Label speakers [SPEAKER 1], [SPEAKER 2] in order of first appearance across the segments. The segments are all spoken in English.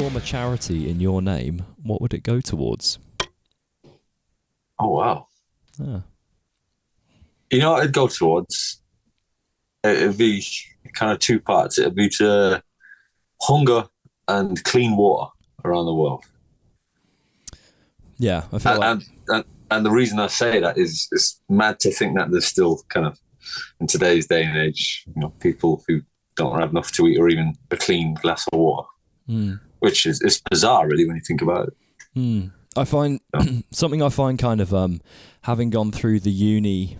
[SPEAKER 1] form a charity in your name, what would it go towards?
[SPEAKER 2] Oh, wow.
[SPEAKER 1] Yeah.
[SPEAKER 2] You know what it'd go towards? It'd be kind of two parts. It'd be to hunger and clean water around the world.
[SPEAKER 1] Yeah, I feel
[SPEAKER 2] and the reason I say that is it's mad to think that there's still kind of, in today's day and age, you know, people who don't have enough to eat or even a clean glass of water, which is bizarre, really, when you think about it.
[SPEAKER 1] I find something I find kind of having gone through the uni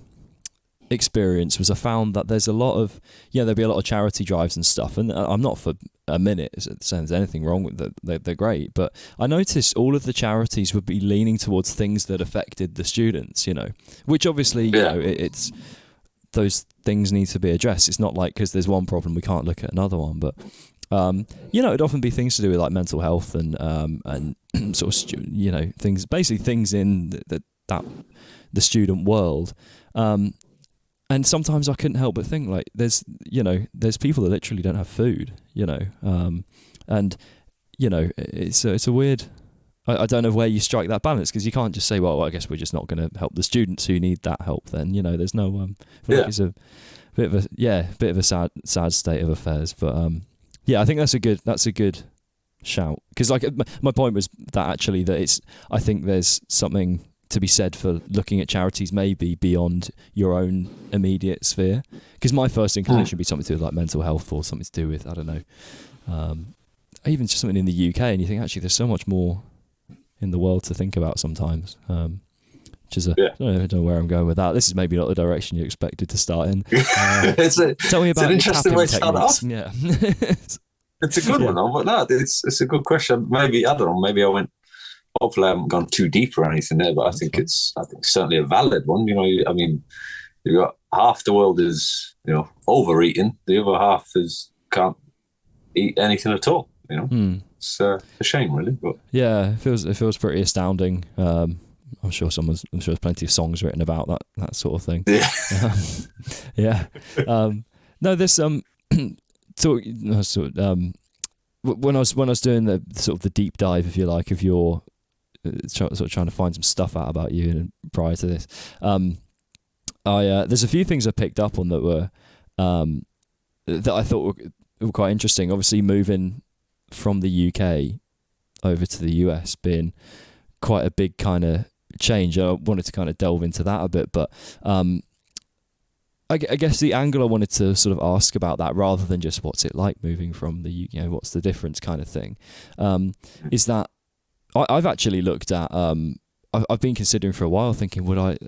[SPEAKER 1] experience was I found that there's a lot of there'd be a lot of charity drives and stuff, and I'm not for a minute saying there's anything wrong with it. They're great, but I noticed all of the charities would be leaning towards things that affected the students, you know, which obviously you know, it's those things need to be addressed. It's not like because there's one problem we can't look at another one, but you know, it'd often be things to do with like mental health and sort of you know, things in the student world. And sometimes I couldn't help but think, like, there's people that literally don't have food, you know, and you know, it's a weird. I don't know where you strike that balance, because you can't just say, well, I guess we're just not going to help the students who need that help. Then, you know, there's no. I feel like it's a bit of a sad state of affairs, but yeah, I think that's a good shout, because like my point was that actually I think there's something to be said for looking at charities maybe beyond your own immediate sphere, because my first inclination would be something to do with like mental health or something to do with, I don't know, even just something in the UK, and you think actually there's so much more in the world to think about sometimes, which is I don't know where I'm going with that. This is maybe not the direction you expected to start in. Tell me about
[SPEAKER 2] an interesting way to start off.
[SPEAKER 1] Yeah.
[SPEAKER 2] It's a good one, though, but no, it's a good question. Maybe, I don't know, maybe hopefully I haven't gone too deep or anything there, but I think it's certainly a valid one. You know, I mean, you've got half the world is, you know, overeating. The other half can't eat anything at all. You know, it's a shame, really. But
[SPEAKER 1] yeah, it feels pretty astounding. I'm sure there's plenty of songs written about that sort of thing.
[SPEAKER 2] Yeah.
[SPEAKER 1] No, this when I was doing the sort of the deep dive, if you like, of your sort of trying to find some stuff out about you and prior to this, there's a few things I picked up on that were that I thought were quite interesting. Obviously, moving from the UK over to the US being quite a big kind of change. I wanted to kind of delve into that a bit, but I guess the angle I wanted to sort of ask about that, rather than just what's it like moving from the UK, you know, what's the difference kind of thing, is that I've actually looked at, I've been considering for a while, thinking would I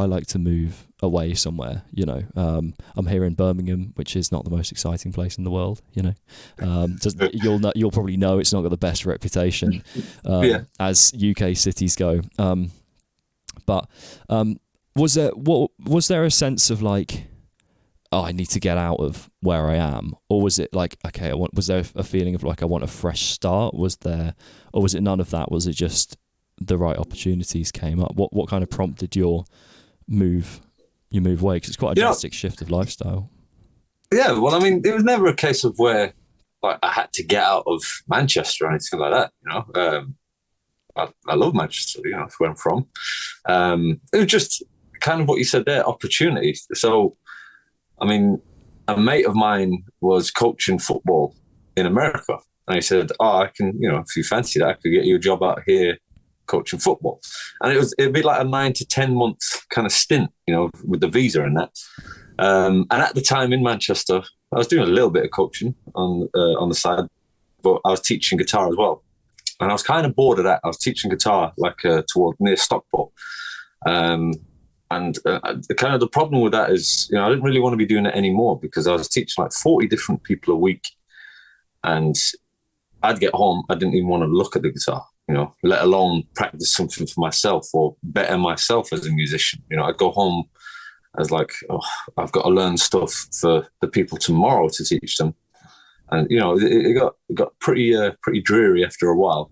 [SPEAKER 1] like to move away somewhere, you know. I'm here in Birmingham, which is not the most exciting place in the world, you know. You'll probably know it's not got the best reputation as UK cities go, but was there a sense of like, oh, I need to get out of where I am? Or was it like, okay, was there a feeling of like, I want a fresh start? Was there, or was it none of that? Was it just the right opportunities came up? What kind of prompted your move away? Because it's quite a drastic shift of lifestyle.
[SPEAKER 2] Yeah, well, I mean, it was never a case of where like I had to get out of Manchester or anything like that, you know. I love Manchester, you know, that's where I'm from. It was just kind of what you said there, opportunities. So, I mean, a mate of mine was coaching football in America, and he said, "Oh, I can, you know, if you fancy that, I could get you a job out here coaching football." And it'd be like a 9 to 10 month kind of stint, you know, with the visa and that. And at the time in Manchester, I was doing a little bit of coaching on the side, but I was teaching guitar as well. And I was kind of bored of that. I was teaching guitar like toward near Stockport. And kind of the problem with that is, you know, I didn't really want to be doing it anymore, because I was teaching like 40 different people a week. And I'd get home, I didn't even want to look at the guitar, you know, let alone practice something for myself or better myself as a musician. You know, I'd go home as like, oh, I've got to learn stuff for the people tomorrow to teach them. And, you know, it got pretty dreary after a while.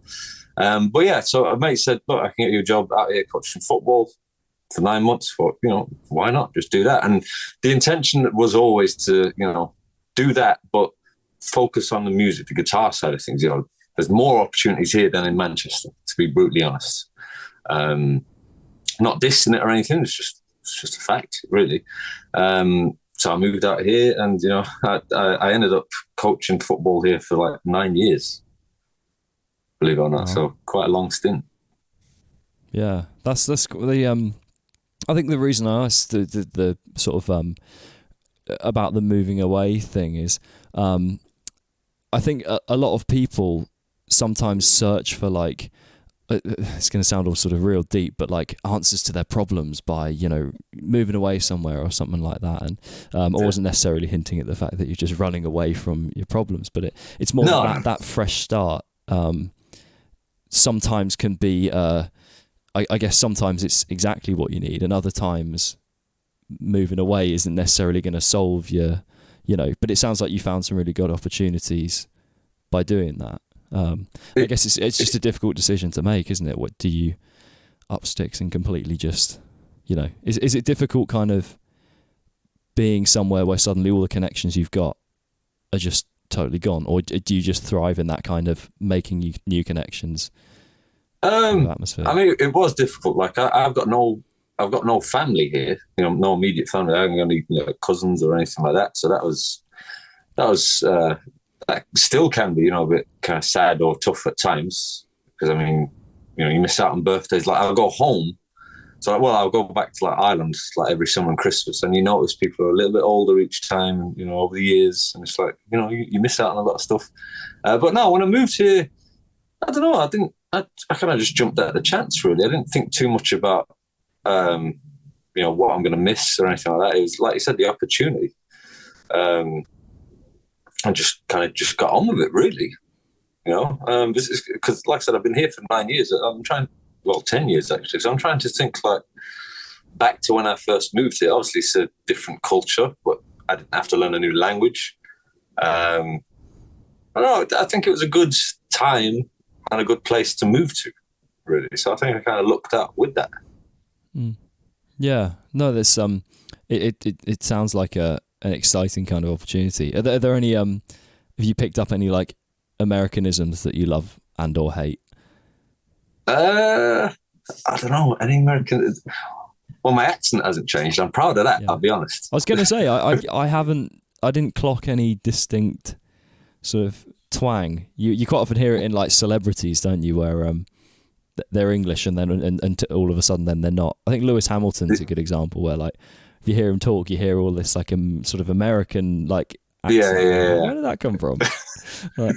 [SPEAKER 2] But yeah, so a mate said, look, I can get you a job out here coaching football for 9 months. For, you know, why not? Just do that. And the intention was always to, you know, do that, but focus on the music, the guitar side of things. You know, there's more opportunities here than in Manchester, to be brutally honest. Not dissing it or anything. It's just a fact, really. So I moved out here, and I ended up coaching football here for like 9 years. Believe it or not, so quite a long stint.
[SPEAKER 1] Yeah, that's the I think the reason I asked the sort of about the moving away thing is I think a lot of people sometimes search for like, it's going to sound all sort of real deep, but like answers to their problems by, moving away somewhere or something like that. And I wasn't necessarily hinting at the fact that you're just running away from your problems, but it's more that fresh start sometimes can be, I guess sometimes it's exactly what you need, and other times moving away isn't necessarily going to solve your, but it sounds like you found some really good opportunities by doing that. I guess it's just a difficult decision to make, isn't it? What do you up sticks and completely just, is it difficult kind of being somewhere where suddenly all the connections you've got are just totally gone, or do you just thrive in that kind of making new connections? Atmosphere?
[SPEAKER 2] I mean, it was difficult. Like I've got no family here, no immediate family. I haven't got any cousins or anything like that. So that was that still can be, a bit kind of sad or tough at times, because I mean, you miss out on birthdays. Like I'll go home, so I'll go back to like Ireland like every summer and Christmas, and you notice people are a little bit older each time, over the years, and it's like, you miss out on a lot of stuff. But no, when I moved here, I don't know. I kind of just jumped at the chance, really. I didn't think too much about, what I'm going to miss or anything like that. It was, like you said, the opportunity. I just got on with it, really. Because, like I said, I've been here for 9 years. 10 years, actually. So I'm trying to think, like, back to when I first moved here. Obviously, it's a different culture, but I didn't have to learn a new language. I think it was a good time and a good place to move to, really. So I think I kind of looked out with that.
[SPEAKER 1] Yeah, no, there's it sounds like an exciting kind of opportunity. Are there any have you picked up any like Americanisms that you love and or hate?
[SPEAKER 2] I don't know, any American. Well, my accent hasn't changed. I'm proud of that. Yeah. I'll be honest.
[SPEAKER 1] I was going to say I didn't clock any distinct sort of twang. You quite often hear it in like celebrities, don't you, where they're English and then and all of a sudden then they're not. I think Lewis Hamilton's a good example where like if you hear him talk, you hear all this like sort of American like accent.
[SPEAKER 2] Yeah.
[SPEAKER 1] Where did that come from? Right.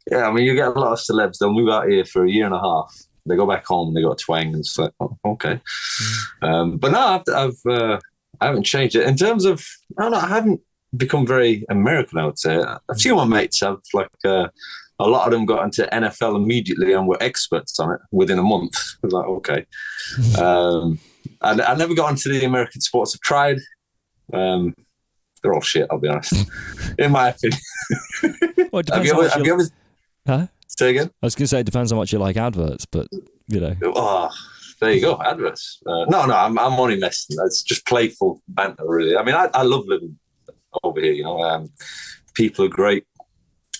[SPEAKER 2] Yeah, I mean, you get a lot of celebs. They'll move out here for a year and a half. They go back home and they got a twang, and it's like, oh, okay. But no, I haven't changed it in terms of. I don't know. I haven't become very American, I would say. A few of my mates have, like, a lot of them got into NFL immediately and were experts on it within a month. I was like, okay. I never got into the American sports. I've tried. They're all shit, I'll be honest, in my opinion.
[SPEAKER 1] Well,
[SPEAKER 2] have you ever
[SPEAKER 1] Huh?
[SPEAKER 2] Say again?
[SPEAKER 1] I was going to say it depends on how much you like adverts, but,
[SPEAKER 2] Oh, there you go, adverts. No, I'm only messing. It's just playful banter, really. I mean, I love living over here, people are great.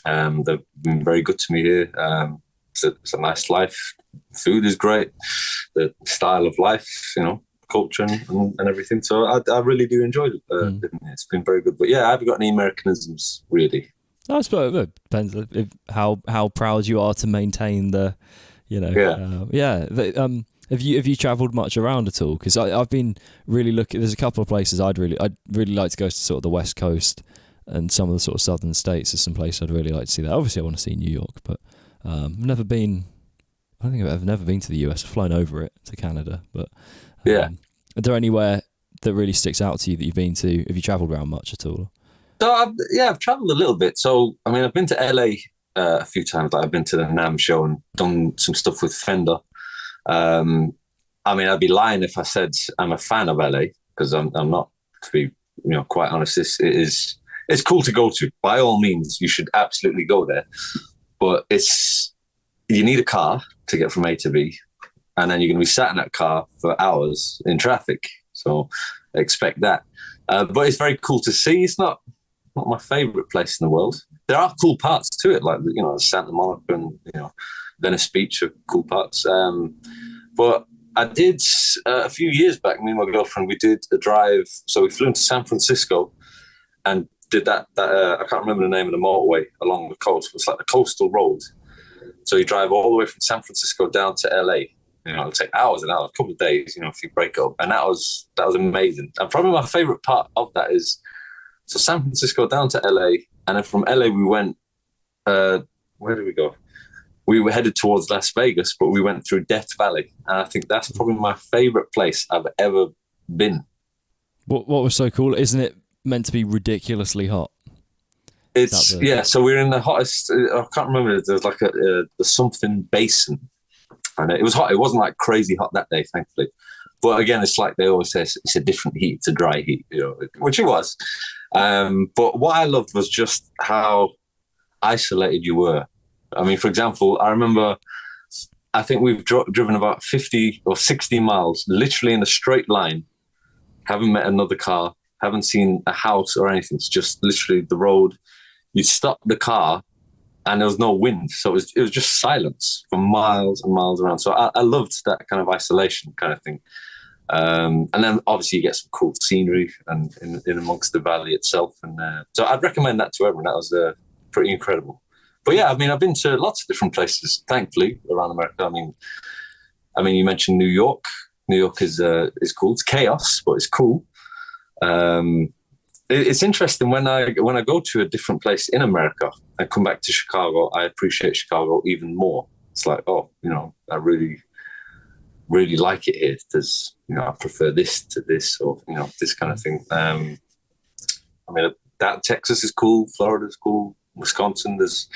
[SPEAKER 2] They've been very good to me here. It's a nice life. Food is great. The style of life, culture and everything. So I really do enjoy it. It's been very good. But yeah, I haven't got any Americanisms, really.
[SPEAKER 1] I suppose it depends how proud you are to maintain the, Have you travelled much around at all? Because I've been really looking. There's a couple of places I'd really like to go to, sort of the West Coast and some of the sort of southern states. There's some places I'd really like to see there. Obviously, I want to see New York, but I've never been. I don't think I've never been to the US. I've flown over it to Canada, but are there anywhere that really sticks out to you that you've been to? Have you travelled around much at all?
[SPEAKER 2] So I've travelled a little bit. So I mean, I've been to LA a few times. Like I've been to the NAMM show and done some stuff with Fender. I mean, I'd be lying if I said I'm a fan of LA, because I'm not. To be quite honest, it's cool to go to. By all means, you should absolutely go there. But you need a car to get from A to B, and then you're going to be sat in that car for hours in traffic. So expect that. But it's very cool to see. It's not my favourite place in the world. there are cool parts to it, like, you know, Santa Monica and, you know, Venice Beach are cool parts. But I did a few years back, me and my girlfriend, we did a drive. So we flew into San Francisco and did that I can't remember the name of the motorway along the coast. It's like the coastal road. So you drive all the way from San Francisco down to LA. You know, it'll take hours and hours, a couple of days, you know, if you break up. And that was amazing. And probably my favorite part of that is, so San Francisco down to LA, and then from LA we went, where did we go? We were headed towards Las Vegas, but we went through Death Valley. And I think that's probably my favorite place I've ever been.
[SPEAKER 1] What was so cool? Isn't it meant to be ridiculously hot?
[SPEAKER 2] Yeah, so we're in the hottest, I can't remember, there's like the something basin. And it was hot. It wasn't like crazy hot that day, thankfully. But again, it's like they always say, it's a different heat. It's a dry heat, you know, which it was. But what I loved was just how isolated you were. I mean, for example, I remember, I think we've driven about 50 or 60 miles, literally in a straight line, haven't met another car, haven't seen a house or anything. It's just literally the road. You stop the car and there was no wind. So it was just silence for miles and miles around. So I loved that kind of isolation kind of thing. And then obviously you get some cool scenery and in amongst the valley itself. And so I'd recommend that to everyone. That was pretty incredible. But yeah, I mean, I've been to lots of different places, thankfully, around America. I mean, you mentioned New York. New York is cool. It's chaos, but it's cool. It's interesting when I go to a different place in America and come back to Chicago, I appreciate Chicago even more. It's like, oh, you know, I really, really like it here. There's, you know, I prefer this to this, or, you know, this kind of thing. I mean, that Texas is cool, Florida's cool, Wisconsin. There's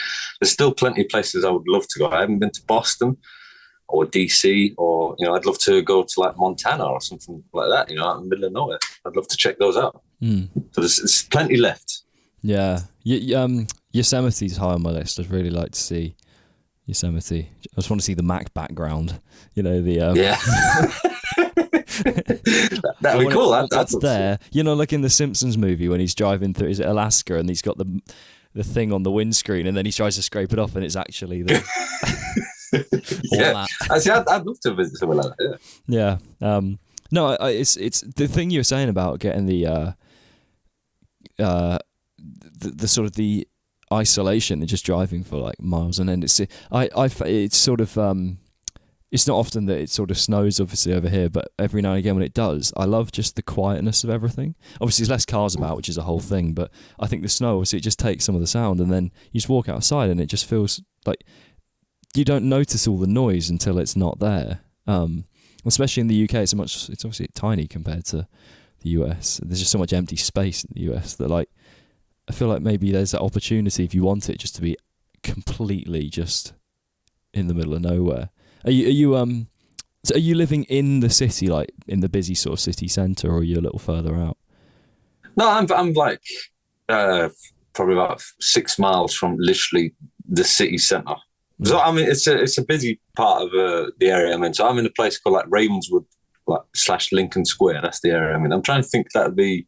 [SPEAKER 2] still plenty of places I would love to go. I haven't been to Boston or DC, or, you know, I'd love to go to like Montana or something like that, you know, out in the middle of nowhere. I'd love to check those out. So there's plenty left.
[SPEAKER 1] Yeah. Yosemite's high on my list. I'd really like to see Yosemite. I just want to see the Mac background, you know,
[SPEAKER 2] yeah. That'd be cool.
[SPEAKER 1] That's there. You know, like in the Simpsons movie when he's driving through, is it Alaska, and he's got the thing on the windscreen, and then he tries to scrape it off, and it's actually the
[SPEAKER 2] yeah. I'd love to visit somewhere like that.
[SPEAKER 1] Yeah. No, it's the thing you were saying about getting the sort of the isolation and just driving for like miles, and then it's sort of it's not often that it sort of snows obviously over here, but every now and again when it does, I love just the quietness of everything. Obviously there's less cars about, which is a whole thing, but I think the snow, obviously it just takes some of the sound, and then you just walk outside and it just feels like you don't notice all the noise until it's not there. Especially in the UK, it's obviously tiny compared to the US. There's just so much empty space in the US that, like, I feel like maybe there's that opportunity, if you want it, just to be completely just in the middle of nowhere. Are you living in the city, like in the busy sort of city centre, or are you a little further out?
[SPEAKER 2] No, I'm like probably about 6 miles from literally the city centre. So I mean, it's a busy part of the area I'm in. So I'm in a place called like Ravenswood, like / Lincoln Square. That's the area I'm in. I'm trying to think that'd be.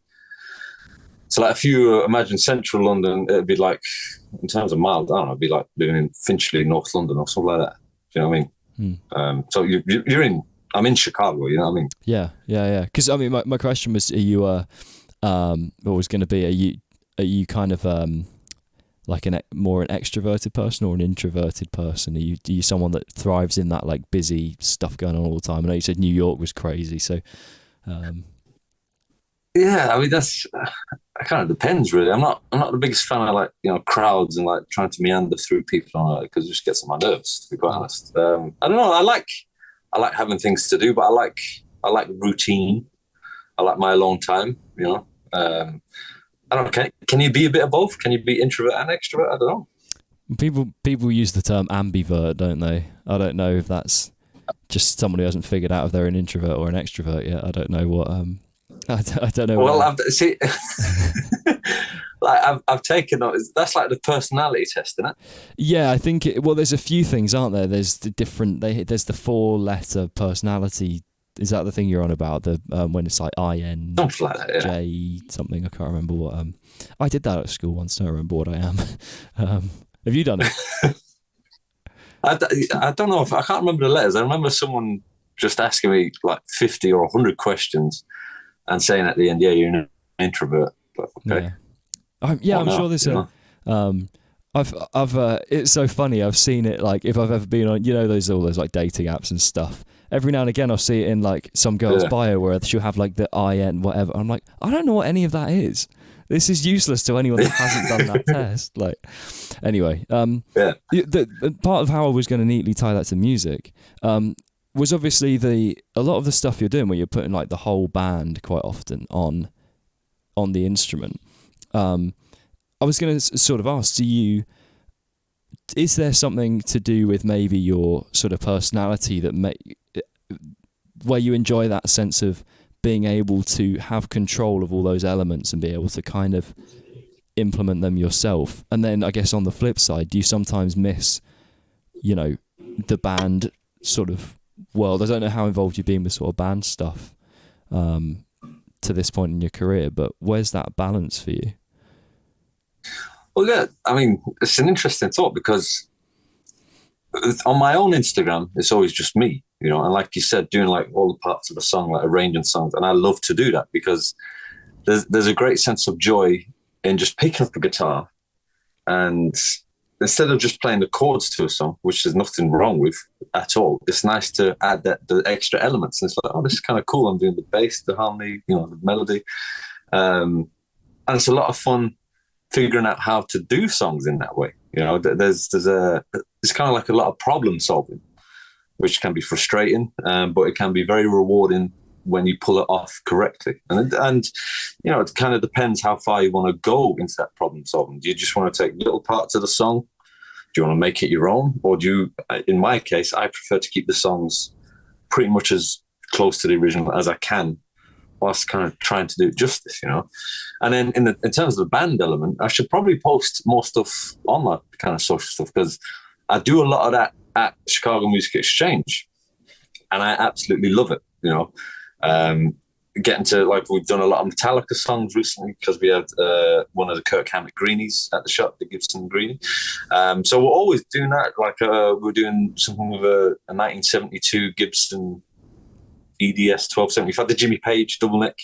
[SPEAKER 2] So like if you imagine central London, it'd be like, in terms of miles, I don't know, it'd be like living in Finchley, North London, or something like that. Do you know what I mean? So you're in. I'm in Chicago. You know what I mean? Yeah.
[SPEAKER 1] Because I mean, my question was, are you what was going to be? Are you kind of like more an extroverted person or an introverted person? Are you someone that thrives in that like busy stuff going on all the time? I know you said New York was crazy, so
[SPEAKER 2] yeah, I mean that's it kind of depends really. I'm not the biggest fan of like, you know, crowds and like trying to meander through people because it just gets on my nerves, to be quite honest. I don't know. I like having things to do, but I like routine. I like my alone time, you know. I don't know. Can you be a bit of both? Can you be introvert and extrovert? I don't know.
[SPEAKER 1] People use the term ambivert, don't they? I don't know if that's just someone who hasn't figured out if they're an introvert or an extrovert yet. I don't know what. I don't know.
[SPEAKER 2] Well, I've taken that's like the personality test, isn't it?
[SPEAKER 1] Yeah, I think. There's a few things, aren't there? There's the 4-letter personality Is that the thing you're on about? The when it's like IN
[SPEAKER 2] Something like that, yeah.
[SPEAKER 1] J something. I can't remember what. I did that at school once. Don't remember what I am. Have you done it?
[SPEAKER 2] I don't know if I can't remember the letters. I remember someone just asking me like 50 or 100 questions and saying at the end, "Yeah, you're an introvert." But okay.
[SPEAKER 1] Yeah, I'm sure there's it's so funny. I've seen it like if I've ever been on, those all those like dating apps and stuff. Every now and again, I'll see it in like some girl's bio where she'll have like the IN whatever. I'm like, I don't know what any of that is. This is useless to anyone that hasn't done that test. Like, anyway, the part of how I was going to neatly tie that to music was obviously a lot of the stuff you're doing where you're putting like the whole band quite often on the instrument. I was going to sort of ask, is there something to do with maybe your sort of personality where you enjoy that sense of being able to have control of all those elements and be able to kind of implement them yourself? And then I guess on the flip side, do you sometimes miss, the band sort of world? I don't know how involved you've been with sort of band stuff to this point in your career, but where's that balance for you?
[SPEAKER 2] Well, yeah, I mean, it's an interesting thought because on my own Instagram, it's always just me, and like you said, doing like all the parts of a song, like arranging songs. And I love to do that because there's a great sense of joy in just picking up a guitar and instead of just playing the chords to a song, which there's nothing wrong with at all, it's nice to add the extra elements. And it's like, oh, this is kind of cool. I'm doing the bass, the harmony, the melody. And it's a lot of fun figuring out how to do songs in that way. There's kind of like a lot of problem solving, which can be frustrating, but it can be very rewarding when you pull it off correctly. And it kind of depends how far you want to go into that problem solving. Do you just want to take little parts of the song? Do you want to make it your own? Or do you, in my case, I prefer to keep the songs pretty much as close to the original as I can, whilst kind of trying to do it justice, And then in terms of the band element, I should probably post more stuff on that kind of social stuff because I do a lot of that at Chicago Music Exchange, and I absolutely love it. Getting to, like, we've done a lot of Metallica songs recently because we had one of the Kirk Hammett Greenies at the shop, the Gibson Greenie. So we're always doing that. Like we're doing something with a 1972 Gibson EDS 1275, the Jimmy Page double neck.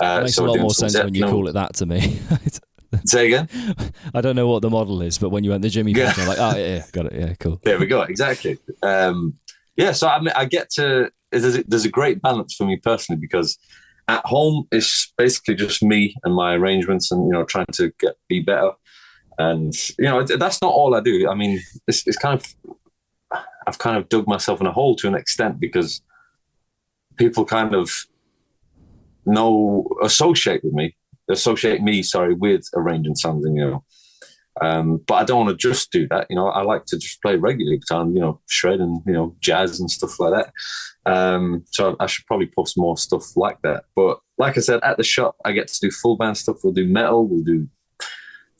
[SPEAKER 1] It makes a lot more sense when you call it that to me.
[SPEAKER 2] Say again?
[SPEAKER 1] I don't know what the model is, but when you went the Jimmy Page, I'm like, oh yeah, got it, yeah, cool.
[SPEAKER 2] There we go, exactly. So I mean, I get to, there's a great balance for me personally because at home it's basically just me and my arrangements and trying to be better, and that's not all I do. I mean, it's kind of, I've kind of dug myself in a hole to an extent because people kind of associate me with arranging songs, and but I don't want to just do that. I like to just play regular guitar and shred and jazz and stuff like that. So I should probably post more stuff like that. But like I said, at the shop I get to do full band stuff. We'll do metal, we'll do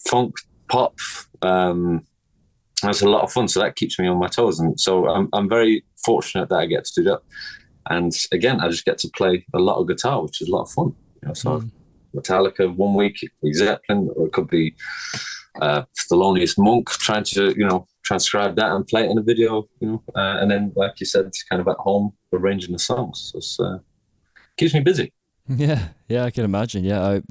[SPEAKER 2] funk, pop. That's a lot of fun, so that keeps me on my toes, and so I'm very fortunate that I get to do that. And again, I just get to play a lot of guitar, which is a lot of fun. So Metallica one week, it could be Zeppelin, or it could be Thelonious Monk, trying to transcribe that and play it in a video. And then, like you said, it's kind of at home arranging the songs. So it keeps me busy. Yeah,
[SPEAKER 1] I can imagine. Yeah,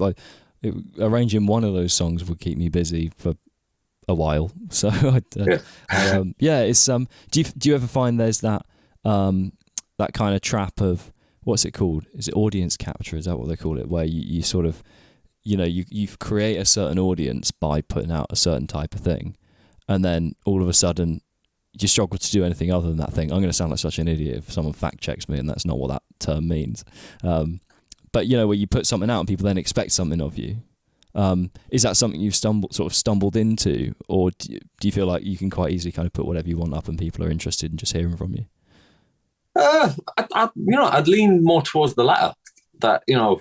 [SPEAKER 1] arranging one of those songs would keep me busy for a while. So it's Do you ever find there's that that kind of trap of, what's it called? Is it audience capture? Is that what they call it? Where you sort of, you create a certain audience by putting out a certain type of thing, and then all of a sudden you struggle to do anything other than that thing. I'm going to sound like such an idiot if someone fact checks me, and that's not what that term means. But where you put something out and people then expect something of you. Is that something you've stumbled into, or do you feel like you can quite easily kind of put whatever you want up and people are interested in just hearing from you?
[SPEAKER 2] I'd lean more towards the latter. That in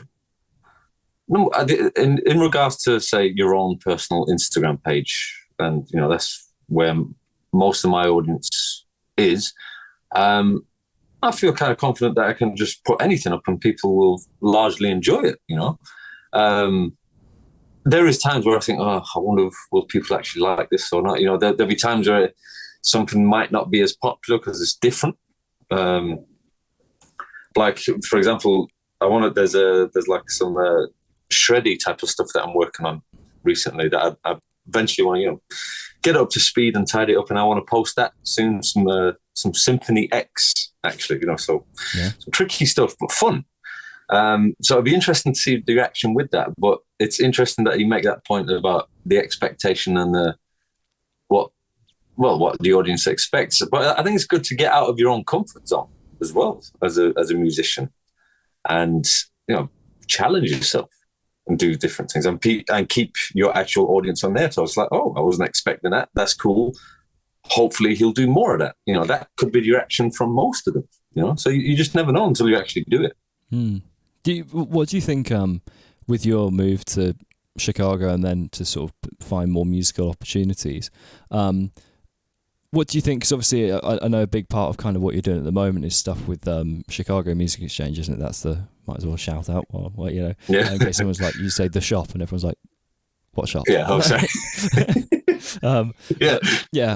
[SPEAKER 2] regards to, say, your own personal Instagram page, and that's where most of my audience is. I feel kind of confident that I can just put anything up and people will largely enjoy it, you know. There is times where I think, oh, I wonder if will people actually like this or not. You know, there'll be times where something might not be as popular because it's different. Like, for example, there's like some shreddy type of stuff that I'm working on recently that I eventually want to, you know, get up to speed and tidy it up, and I want to post that soon. Some Symphony X, actually, you know, so
[SPEAKER 1] Yeah.
[SPEAKER 2] some tricky stuff, but fun. So it'd be interesting to see the reaction with that. But it's interesting that you make that point about the expectation and what the audience expects. But I think it's good to get out of your own comfort zone as well as a musician, and, you know, challenge yourself and do different things and keep your actual audience on their toes. Like, oh, I wasn't expecting that. That's cool. Hopefully he'll do more of that. You know, that could be the reaction from most of them, you know, so you just never know until you actually do it.
[SPEAKER 1] What do you think, with your move to Chicago and then to sort of find more musical opportunities, what do you think? Because obviously I know a big part of kind of what you're doing at the moment is stuff with Chicago Music Exchange, isn't it? That's might as well shout out while you know,
[SPEAKER 2] Yeah.
[SPEAKER 1] in case someone's like, you say the shop and everyone's like, what shop?
[SPEAKER 2] Yeah, oh, sorry.
[SPEAKER 1] Yeah.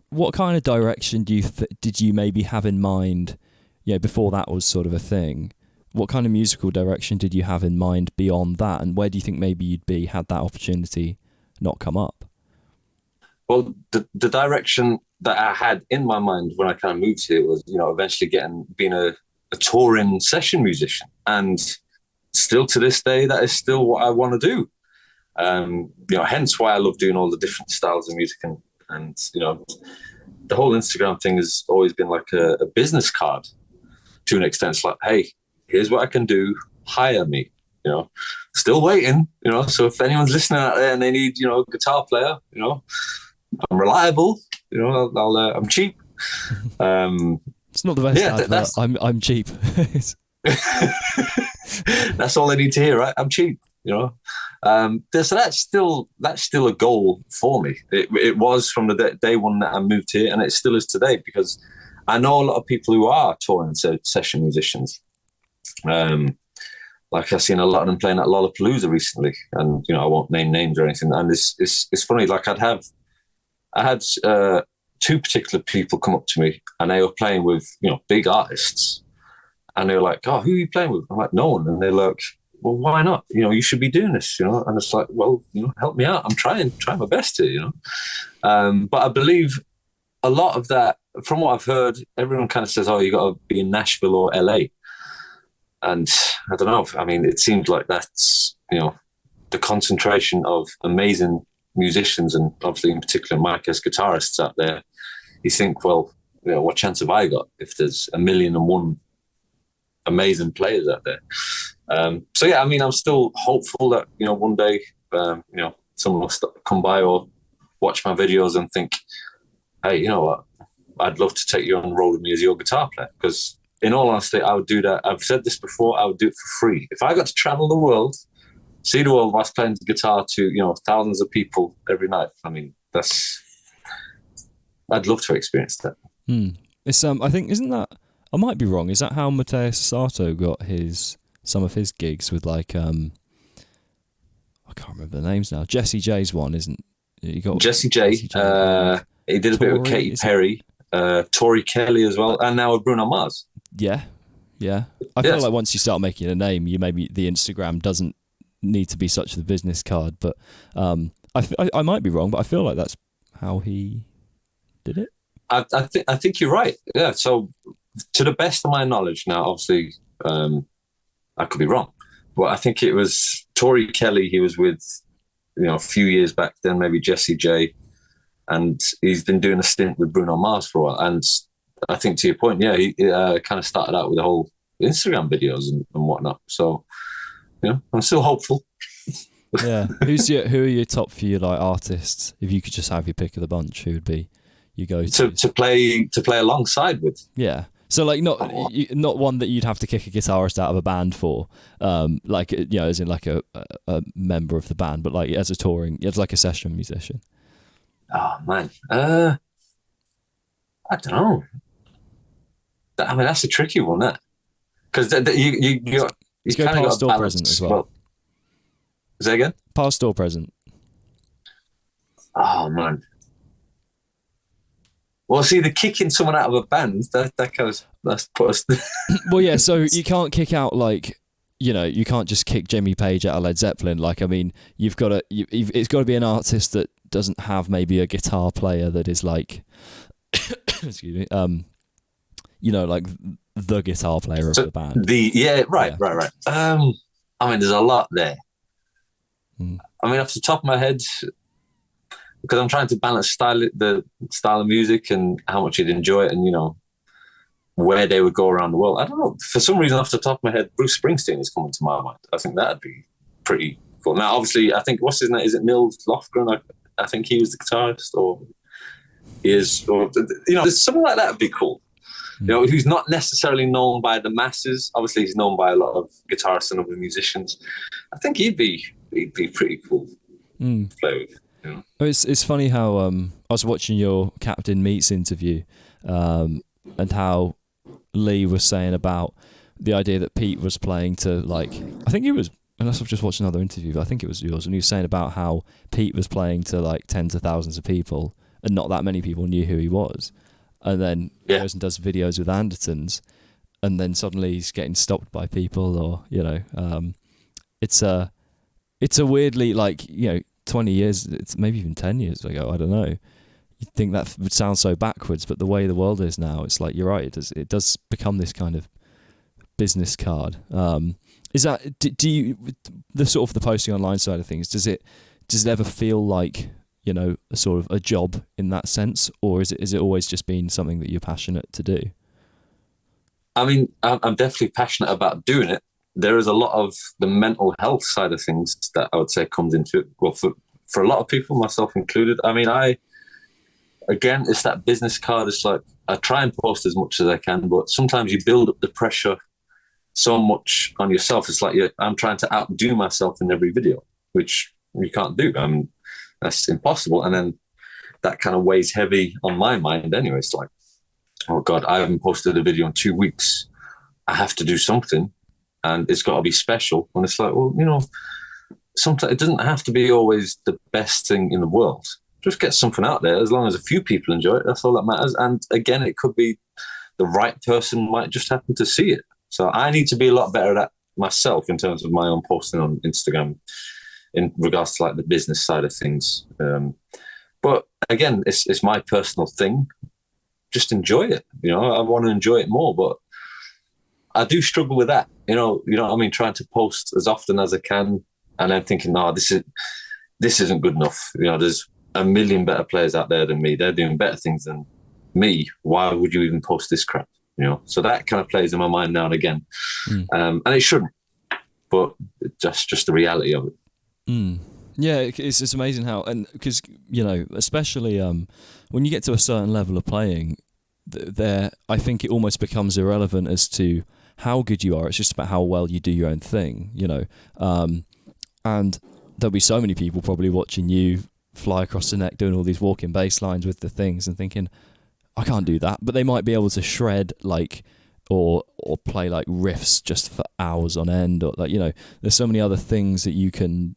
[SPEAKER 1] What kind of direction did you maybe have in mind? Yeah, before that was sort of a thing. What kind of musical direction did you have in mind beyond that, and where do you think maybe you'd be had that opportunity not come up?
[SPEAKER 2] Well, the direction that I had in my mind when I kind of moved here was, you know, eventually being a touring session musician, and still to this day, that is still what I want to do. You know, hence why I love doing all the different styles of music, and you know, the whole Instagram thing has always been like a business card to an extent. It's like, hey, here's what I can do, hire me, you know. Still waiting, you know, so if anyone's listening out there and they need, you know, a guitar player, you know, I'm reliable, you know, I'm cheap.
[SPEAKER 1] It's not the best advert. I'm cheap.
[SPEAKER 2] That's all I need to hear, right? I'm cheap, you know. So that's still a goal for me. It was from the day one that I moved here, and it still is today, because I know a lot of people who are touring session musicians. Like I've seen a lot of them playing at Lollapalooza recently, and, you know, I won't name names or anything. And it's funny. Like I had two particular people come up to me, and they were playing with, you know, big artists, and they were like, "Oh, who are you playing with?" I'm like, "No one." And they're like, "Well, why not? You know, you should be doing this, you know." And it's like, well, you know, help me out. I'm trying my best here, you know. But I believe a lot of that, from what I've heard, everyone kind of says, "Oh, you got to be in Nashville or LA." And I don't know. I mean, it seems like that's, you know, the concentration of amazing musicians, and obviously in particular Mike as guitarists out there. You think, well, you know, what chance have I got if there's 1,000,001 amazing players out there? So yeah, I mean, I'm still hopeful that, you know, one day, you know, someone will come by or watch my videos and think, hey, you know what, I'd love to take you on the road with me as your guitar player. Because in all honesty, I would do that. I've said this before, I would do it for free. If I got to travel the world, see the world whilst playing the guitar to, you know, thousands of people every night, I mean, I'd love to experience that.
[SPEAKER 1] It's I think, isn't that, I might be wrong, is that how Mateus Sato got some of his gigs with, like, I can't remember the names now. Jesse J's one, isn't he? Got
[SPEAKER 2] Jesse J. He did a bit with Katy Perry, Tori Kelly as well, and now with Bruno Mars.
[SPEAKER 1] Yeah. I feel like once you start making a name, you maybe the Instagram doesn't need to be such the business card. But I might be wrong, but I feel like that's how he did it.
[SPEAKER 2] I think you're right. Yeah. So to the best of my knowledge, now obviously I could be wrong, but I think it was Tori Kelly he was with, you know, a few years back. Then maybe Jesse J, and he's been doing a stint with Bruno Mars for a while. And I think to your point, yeah, he kind of started out with the whole Instagram videos and whatnot. So, you know, I'm still hopeful.
[SPEAKER 1] Yeah. Who are your top few, like, artists? If you could just have your pick of the bunch, who would be you go
[SPEAKER 2] to play alongside with?
[SPEAKER 1] Yeah. So, like, not one that you'd have to kick a guitarist out of a band for, like, you know, as in like a member of the band, but like as like a session musician.
[SPEAKER 2] Oh man, I don't know. I mean, that's a tricky one, that, because you
[SPEAKER 1] go
[SPEAKER 2] kind of
[SPEAKER 1] past
[SPEAKER 2] got
[SPEAKER 1] or
[SPEAKER 2] to
[SPEAKER 1] present
[SPEAKER 2] balance.
[SPEAKER 1] as well.
[SPEAKER 2] Say again?
[SPEAKER 1] Past or present?
[SPEAKER 2] Oh man. Well, see, the kicking someone out of a band, that kind of, that's put us.
[SPEAKER 1] Well, yeah. So you can't kick out, like, you know, you can't just kick Jimmy Page out of Led Zeppelin. Like, I mean, you've got to. It's got to be an artist that doesn't have maybe a guitar player that is like, excuse me, you know, like the guitar player of the band.
[SPEAKER 2] Right. I mean, there's a lot there. I mean, off the top of my head, because I'm trying to balance the style of music and how much you'd enjoy it, and, you know, where they would go around the world. I don't know. For some reason, off the top of my head, Bruce Springsteen is coming to my mind. I think that'd be pretty cool. Now, obviously, I think, what's his name? Is it Nils Lofgren? I think he was the guitarist, or he is, or, you know, something like that would be cool. You know, who's not necessarily known by the masses. Obviously, he's known by a lot of guitarists and other musicians. I think he'd be pretty cool to play with. You know?
[SPEAKER 1] It's funny how I was watching your Captain Meets interview, and how Lee was saying about the idea that Pete was playing to, like, I think he was, unless I've just watched another interview, but I think it was yours, and he was saying about how Pete was playing to like tens of thousands of people and not that many people knew who he was. And then he goes and does videos with Andertons, and then suddenly he's getting stopped by people, or, you know, it's a weirdly, like, you know, 20 years, it's maybe even 10 years ago, I don't know. You'd think that would sound so backwards, but the way the world is now, it's like, you're right, it does become this kind of business card. Is that, do you, the sort of the posting online side of things, does it ever feel like, you know, a sort of a job in that sense, or is it always just been something that you're passionate to do?
[SPEAKER 2] I mean, I'm definitely passionate about doing it. There is a lot of the mental health side of things that I would say comes into it. Well, for a lot of people, myself included. I mean, again, it's that business card. It's like, I try and post as much as I can, but sometimes you build up the pressure so much on yourself. It's like, I'm trying to outdo myself in every video, which you can't do. I mean, that's impossible. And then that kind of weighs heavy on my mind anyway. It's like, oh God, I haven't posted a video in 2 weeks. I have to do something, and it's got to be special. And it's like, well, you know, sometimes it doesn't have to be always the best thing in the world. Just get something out there. As long as a few people enjoy it, that's all that matters. And again, it could be the right person might just happen to see it. So I need to be a lot better at that myself in terms of my own posting on Instagram, in regards to like the business side of things. But again, it's my personal thing. Just enjoy it. You know, I want to enjoy it more, but I do struggle with that. You know what I mean? Trying to post as often as I can, and then thinking, no, this isn't good enough. You know, there's a million better players out there than me. They're doing better things than me. Why would you even post this crap? You know, so that kind of plays in my mind now and again. And it shouldn't, but it's just the reality of it.
[SPEAKER 1] Yeah, it's amazing how, and because, you know, especially when you get to a certain level of playing, there, I think it almost becomes irrelevant as to how good you are. It's just about how well you do your own thing, you know. And there'll be so many people probably watching you fly across the neck doing all these walking bass lines with the things and thinking, I can't do that. But they might be able to shred, like, or play like riffs just for hours on end, or, like, you know, there's so many other things that you can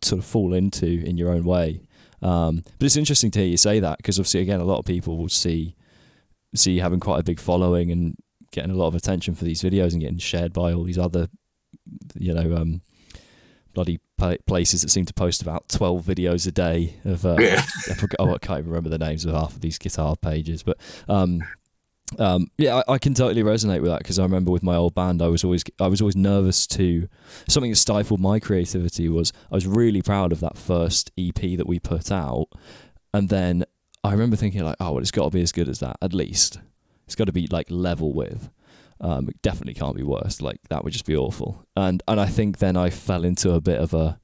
[SPEAKER 1] sort of fall into in your own way. But it's interesting to hear you say that, because obviously, again, a lot of people will see you having quite a big following and getting a lot of attention for these videos and getting shared by all these other, you know, bloody places that seem to post about 12 videos a day of I can't even remember the names of half of these guitar pages, but yeah, I can totally resonate with that, because I remember with my old band, I was always nervous to, something that stifled my creativity was, I was really proud of that first EP that we put out, and then I remember thinking like, oh well, it's got to be as good as that, at least it's got to be like level with. It definitely can't be worse. Like, that would just be awful. And I think then I fell into a bit of a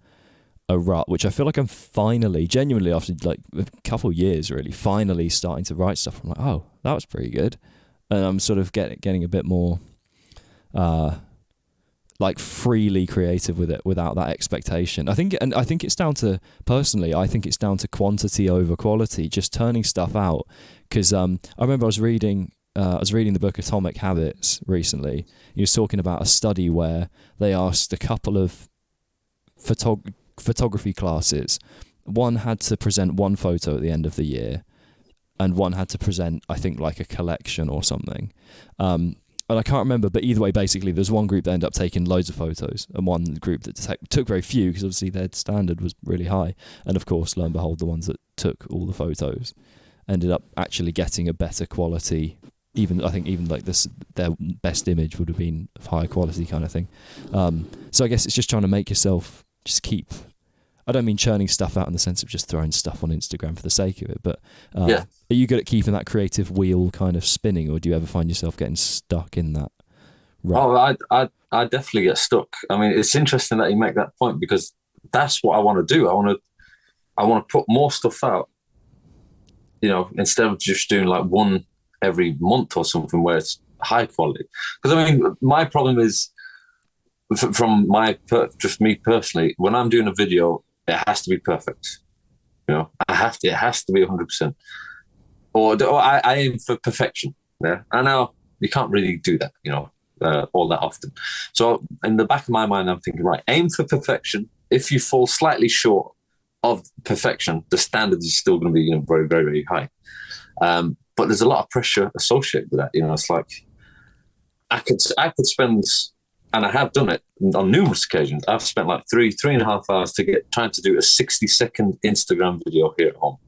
[SPEAKER 1] rut, which I feel like I'm finally, genuinely, after like a couple of years, really, finally starting to write stuff. I'm like, oh, that was pretty good. And I'm sort of getting a bit more like freely creative with it, without that expectation. I think it's down to, personally, I think it's down to quantity over quality, just turning stuff out. Because I remember I was reading I was reading the book Atomic Habits recently. He was talking about a study where they asked a couple of photography classes. One had to present one photo at the end of the year, and one had to present, I think, like a collection or something. And I can't remember, but either way, basically, there's one group that ended up taking loads of photos, and one group that took very few, because obviously their standard was really high. And of course, lo and behold, the ones that took all the photos ended up actually getting a better quality. I think even like this, their best image would have been of higher quality kind of thing. So I guess it's just trying to make yourself just keep. I don't mean churning stuff out in the sense of just throwing stuff on Instagram for the sake of it, but are you good at keeping that creative wheel kind of spinning, or do you ever find yourself getting stuck in that rut?
[SPEAKER 2] Oh, I definitely get stuck. I mean, it's interesting that you make that point, because that's what I want to do. I want to put more stuff out, you know, instead of just doing like one every month or something where it's high quality. Because I mean, my problem is from just me personally, when I'm doing a video, it has to be perfect. You know, it has to be 100%. Or I aim for perfection. Yeah, I know you can't really do that, you know, all that often. So in the back of my mind, I'm thinking, right, aim for perfection. If you fall slightly short of perfection, the standard is still going to be, you know, very, very, very high. But there's a lot of pressure associated with that. You know, it's like I could spend, and I have done it on numerous occasions. I've spent like 3.5 hours trying to do a 60-second Instagram video here at home.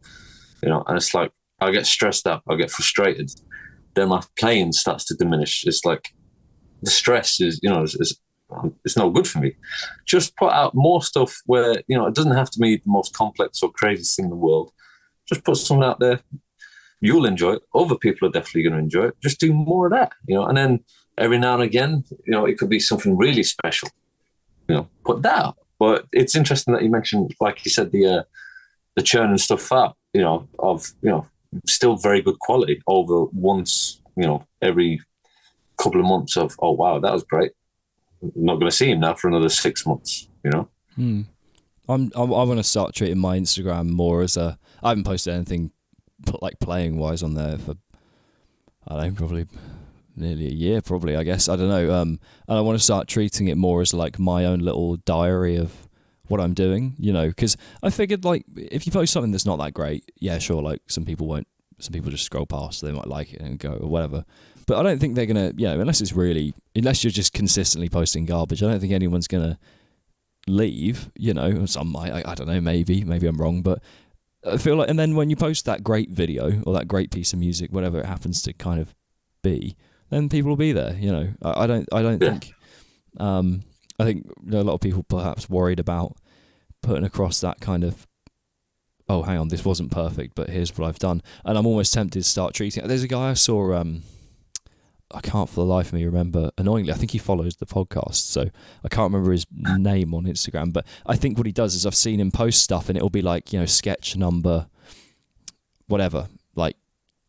[SPEAKER 2] You know, and it's like I get stressed out, I get frustrated. Then my playing starts to diminish. It's like the stress is, you know, it's no good for me. Just put out more stuff where, you know, it doesn't have to be the most complex or craziest thing in the world. Just put something out there. You'll enjoy it. Other people are definitely going to enjoy it. Just do more of that, you know. And then every now and again, you know, it could be something really special, you know, put that out. But it's interesting that you mentioned, like you said, the churning stuff out, you know, of, you know, still very good quality over once, you know, every couple of months of, oh, wow, that was great. I'm not going to see him now for another 6 months, you know.
[SPEAKER 1] I want to start treating my Instagram more as I haven't posted anything like playing wise on there for, I don't know, probably nearly a year, probably, I guess. I don't know. And I want to start treating it more as like my own little diary of what I'm doing, you know, because I figured like if you post something that's not that great, yeah, sure, like some people just scroll past, they might like it and go or whatever. But I don't think they're going to, you know, unless you're just consistently posting garbage, I don't think anyone's going to leave, you know. Some might, I don't know, maybe I'm wrong, but I feel like, and then when you post that great video or that great piece of music, whatever it happens to kind of be, then people will be there, you know. I don't think, I think you know, a lot of people perhaps worried about putting across that kind of, oh, hang on, this wasn't perfect, but here's what I've done. And I'm almost tempted to start treating it. There's a guy I saw, I can't for the life of me remember, annoyingly, I think he follows the podcast, so I can't remember his name on Instagram, but I think what he does is I've seen him post stuff and it'll be like, you know, sketch number, whatever, like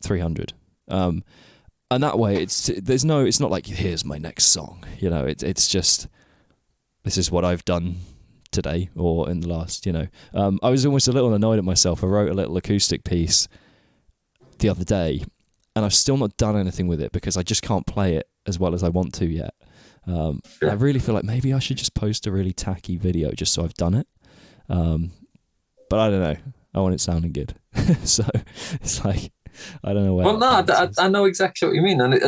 [SPEAKER 1] 300. And that way it's not like, here's my next song, you know, it's just, this is what I've done today or in the last, you know. I was almost a little annoyed at myself. I wrote a little acoustic piece the other day, and I've still not done anything with it because I just can't play it as well as I want to yet. I really feel like maybe I should just post a really tacky video just so I've done it. But I don't know. I want it sounding good. So it's like, I don't know where.
[SPEAKER 2] Well, no, I know exactly what you mean. And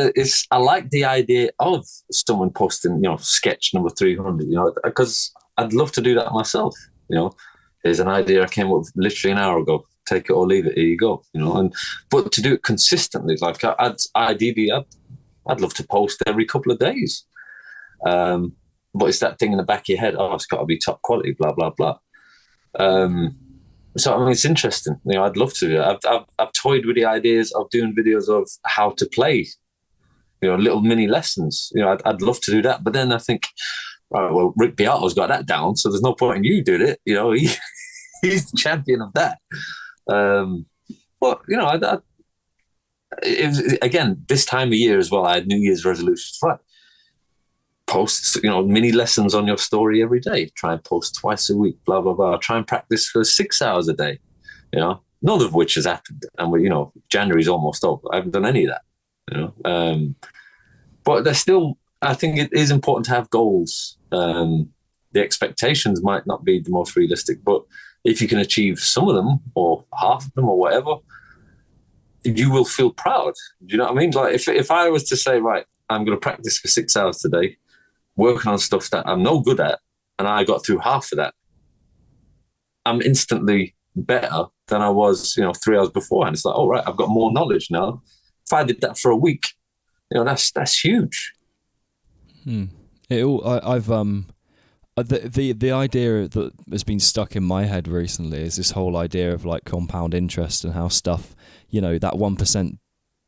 [SPEAKER 2] I like the idea of someone posting, you know, sketch number 300, you know, because I'd love to do that myself. You know, there's an idea I came up with literally an hour ago. Take it or leave it. Here you go. You know, but to do it consistently, like I'd love to post every couple of days. But it's that thing in the back of your head. Oh, it's got to be top quality. Blah blah blah. So I mean, it's interesting. You know, I'd love to do it. I've toyed with the ideas of doing videos of how to play. You know, little mini lessons. You know, I'd love to do that. But then I think, right, well, Rick Beato's got that down, so there's no point in you doing it. You know, he's the champion of that. But you know, it was, again, this time of year as well, I had New Year's resolutions. Right, post, you know, mini lessons on your story every day. Try and post twice a week. Blah blah blah. Try and practice for 6 hours a day. You know, none of which has happened, and you know, January's almost over. I haven't done any of that. you know. But there's still, I think it is important to have goals. The expectations might not be the most realistic, but if you can achieve some of them or half of them or whatever, you will feel proud. Do you know what I mean? Like if I was to say, right, I'm going to practice for 6 hours today, working on stuff that I'm no good at, and I got through half of that, I'm instantly better than I was, 3 hours before. And it's like, oh, right, I've got more knowledge now. If I did that for a week, that's huge.
[SPEAKER 1] The idea that has been stuck in my head recently is this whole idea of like compound interest and how stuff, that 1%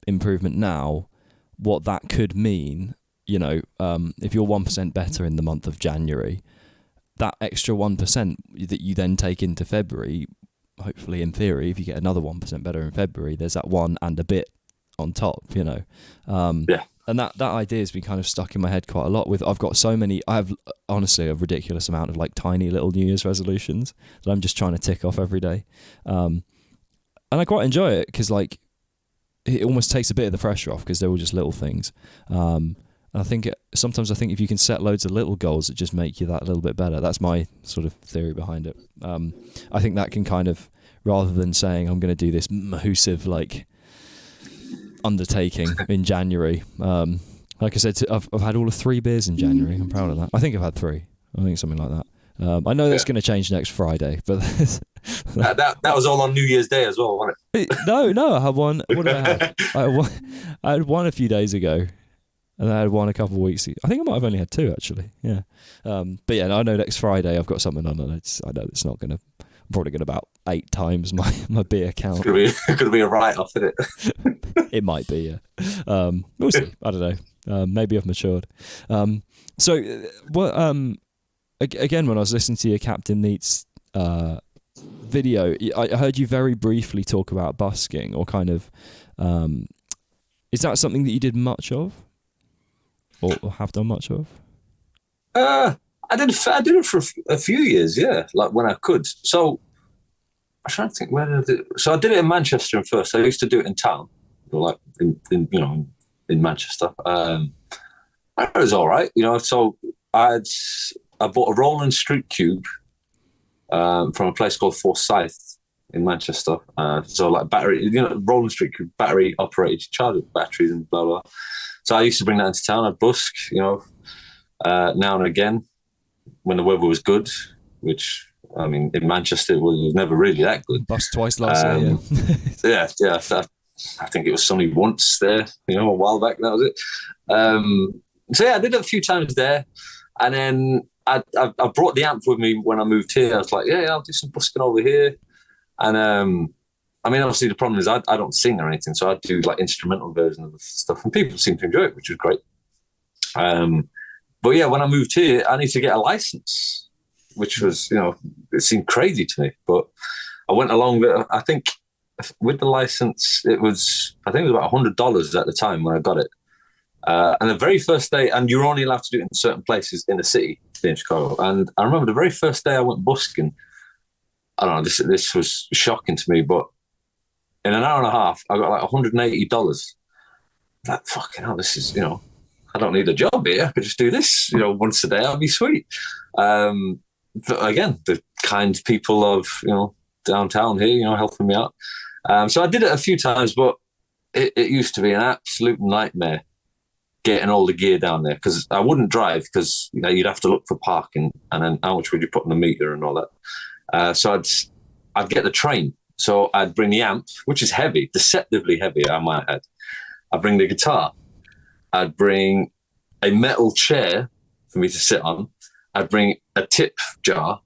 [SPEAKER 1] improvement now, what that could mean, if you're 1% better in the month of January, that extra 1% that you then take into February, hopefully in theory, if you get another 1% better in February, there's that one and a bit on top,
[SPEAKER 2] Yeah.
[SPEAKER 1] And that idea has been kind of stuck in my head quite a lot. I have honestly a ridiculous amount of like tiny little New Year's resolutions that I'm just trying to tick off every day. And I quite enjoy it because like it almost takes a bit of the pressure off because they're all just little things. And sometimes I think if you can set loads of little goals that just make you that little bit better, that's my sort of theory behind it. I think that can kind of, rather than saying I'm going to do this massive like undertaking in January. Like I said, I've had all of 3 beers in January. I'm proud of that. I think I've had 3. I think something like that. I know that's going to change next Friday, but
[SPEAKER 2] that was all on New Year's Day as well, wasn't it?
[SPEAKER 1] No, I had one. What did I have? I had one a few days ago, and I had one a couple of weeks ago. I think I might have only had 2 actually. Yeah, but yeah, I know next Friday I've got something on, and I know it's not going to. I'm probably going to about 8 times my beer count.
[SPEAKER 2] It's going to be a write-off, isn't it?
[SPEAKER 1] It might be, yeah. We'll see. I don't know. Maybe I've matured. So, again, when I was listening to your Captain Neat's video, I heard you very briefly talk about busking, or kind of. Is that something that you did much of, or have done much of?
[SPEAKER 2] I did it for a few years, yeah, like when I could. So I'm trying to think where did I do it? So I did it in Manchester first. I used to do it in town, like in Manchester. It was all right, So I bought a Roland Street Cube from a place called Forsyth in Manchester. So like battery, Roland Street Cube, battery operated, charge with batteries and blah blah. So I used to bring that into town. I'd busk, now and again, when the weather was good, which, I mean, in Manchester, it was never really that good.
[SPEAKER 1] Bust twice last year, yeah.
[SPEAKER 2] yeah. I think it was sunny once there, a while back, that was it. So, yeah, I did it a few times there. And then I brought the amp with me when I moved here. I was like, yeah, I'll do some busking over here. And, I mean, obviously, the problem is I don't sing or anything, so I do, like, instrumental versions of stuff, and people seem to enjoy it, which is great. But yeah, when I moved here, I need to get a license, which was, it seemed crazy to me. But I went along with, I think with the license, it was about $100 at the time when I got it. And the very first day, and you're only allowed to do it in certain places in the city in Chicago. And I remember the very first day I went busking, I don't know, this was shocking to me, but in an hour and a half, I got like $180. Like, fucking hell, this is, I don't need a job here. I could just do this, once a day. That'd be sweet. But again, the kind people of, downtown here, helping me out. So I did it a few times, but it used to be an absolute nightmare getting all the gear down there, because I wouldn't drive, because you'd have to look for parking, and then how much would you put on the meter and all that. So I'd get the train. So I'd bring the amp, which is heavy, deceptively heavy, I might add. I'd bring the guitar. I'd bring a metal chair for me to sit on. I'd bring a tip jar.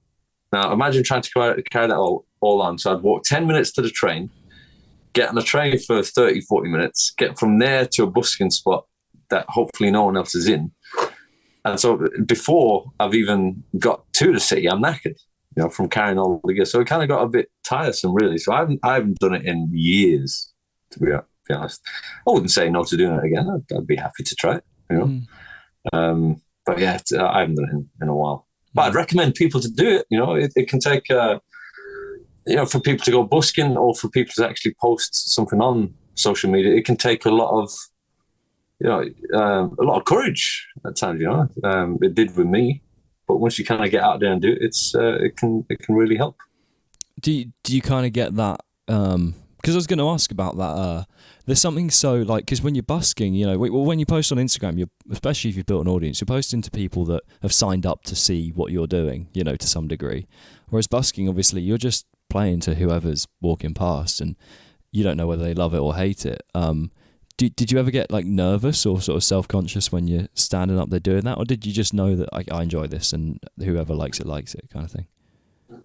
[SPEAKER 2] Now, imagine trying to carry that all on. So I'd walk 10 minutes to the train, get on the train for 30, 40 minutes, get from there to a busking spot that hopefully no one else is in. And so before I've even got to the city, I'm knackered, from carrying all the gear. So it kind of got a bit tiresome, really. So I haven't done it in years, to be honest. I wouldn't say no to doing it again. I'd be happy to try it, but yeah, I haven't done it in a while. But I'd recommend people to do it. It can take, for people to go busking, or for people to actually post something on social media. It can take a lot of a lot of courage at times. It did with me. But once you kind of get out there and do it, it can really help.
[SPEAKER 1] Do you kind of get that? Because I was going to ask about that. There's something so like, because when you're busking, when you post on Instagram, especially if you've built an audience, you're posting to people that have signed up to see what you're doing, to some degree. Whereas busking, obviously, you're just playing to whoever's walking past, and you don't know whether they love it or hate it. Did you ever get like nervous or sort of self-conscious when you're standing up there doing that, or did you just know that I enjoy this and whoever likes it kind of thing?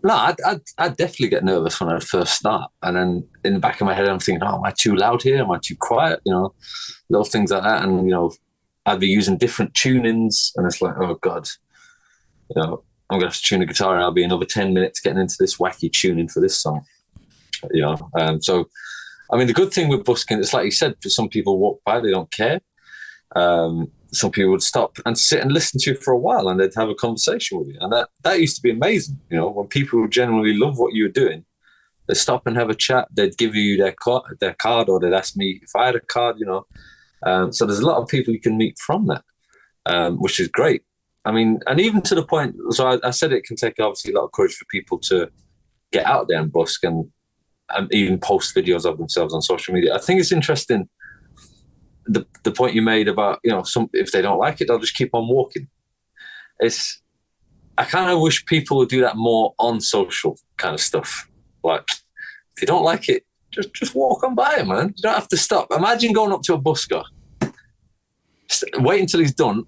[SPEAKER 2] No, I'd definitely get nervous when I first start, and then in the back of my head I'm thinking, oh, am I too loud here? Am I too quiet? Little things like that, and I'd be using different tunings, and it's like, oh God, I'm gonna have to tune a guitar, and I'll be another 10 minutes getting into this wacky tuning for this song. So I mean, the good thing with busking, it's like you said, for some people walk by, they don't care. Some people would stop and sit and listen to you for a while, and they'd have a conversation with you. And that used to be amazing. When people generally love what you were doing, they'd stop and have a chat. They'd give you their card, or they'd ask me if I had a card, So there's a lot of people you can meet from that, which is great. I mean, and even to the point, so I said it can take obviously a lot of courage for people to get out there and busk and even post videos of themselves on social media. I think it's interesting, the point you made about, if they don't like it, they'll just keep on walking. I kind of wish people would do that more on social kind of stuff. Like, if you don't like it, just walk on by, man. You don't have to stop. Imagine going up to a busker, wait until he's done,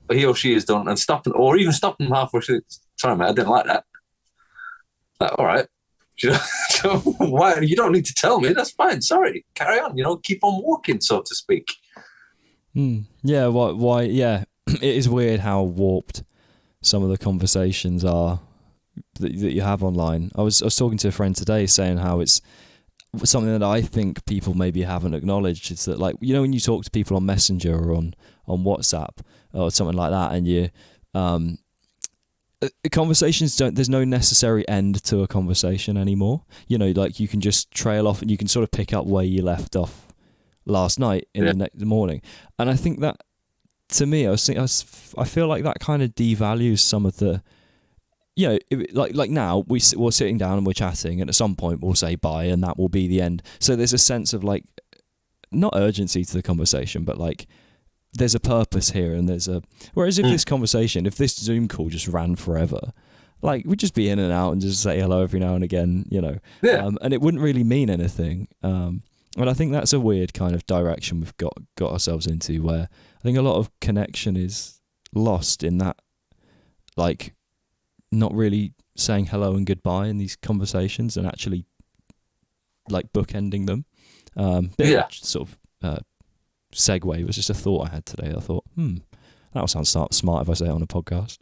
[SPEAKER 2] or he or she is done, and stopping, or even stopping halfway through. Sorry, man, I didn't like that. Like, all right. Why? You don't need to tell me. That's fine. Sorry. Carry on. Keep on walking, so to speak.
[SPEAKER 1] Yeah. Why? Yeah. It is weird how warped some of the conversations are that you have online. I was talking to a friend today saying how it's something that I think people maybe haven't acknowledged. It's that, like, when you talk to people on Messenger or on WhatsApp or something like that, and you conversations there's no necessary end to a conversation anymore. Like, you can just trail off and you can sort of pick up where you left off last night in the next morning. And I think that, to me, I feel like that kind of devalues some of the, like now we're sitting down and we're chatting, and at some point we'll say bye, and that will be the end. So there's a sense of, like, not urgency to the conversation, but like, there's a purpose here, and whereas if this Zoom call just ran forever, like, we'd just be in and out and just say hello every now and again, and it wouldn't really mean anything. And I think that's a weird kind of direction we've got ourselves into, where I think a lot of connection is lost in that, like, not really saying hello and goodbye in these conversations, and actually, like, bookending them. Sort of segue was just a thought I had today. I thought, that'll sound smart if I say it on a podcast.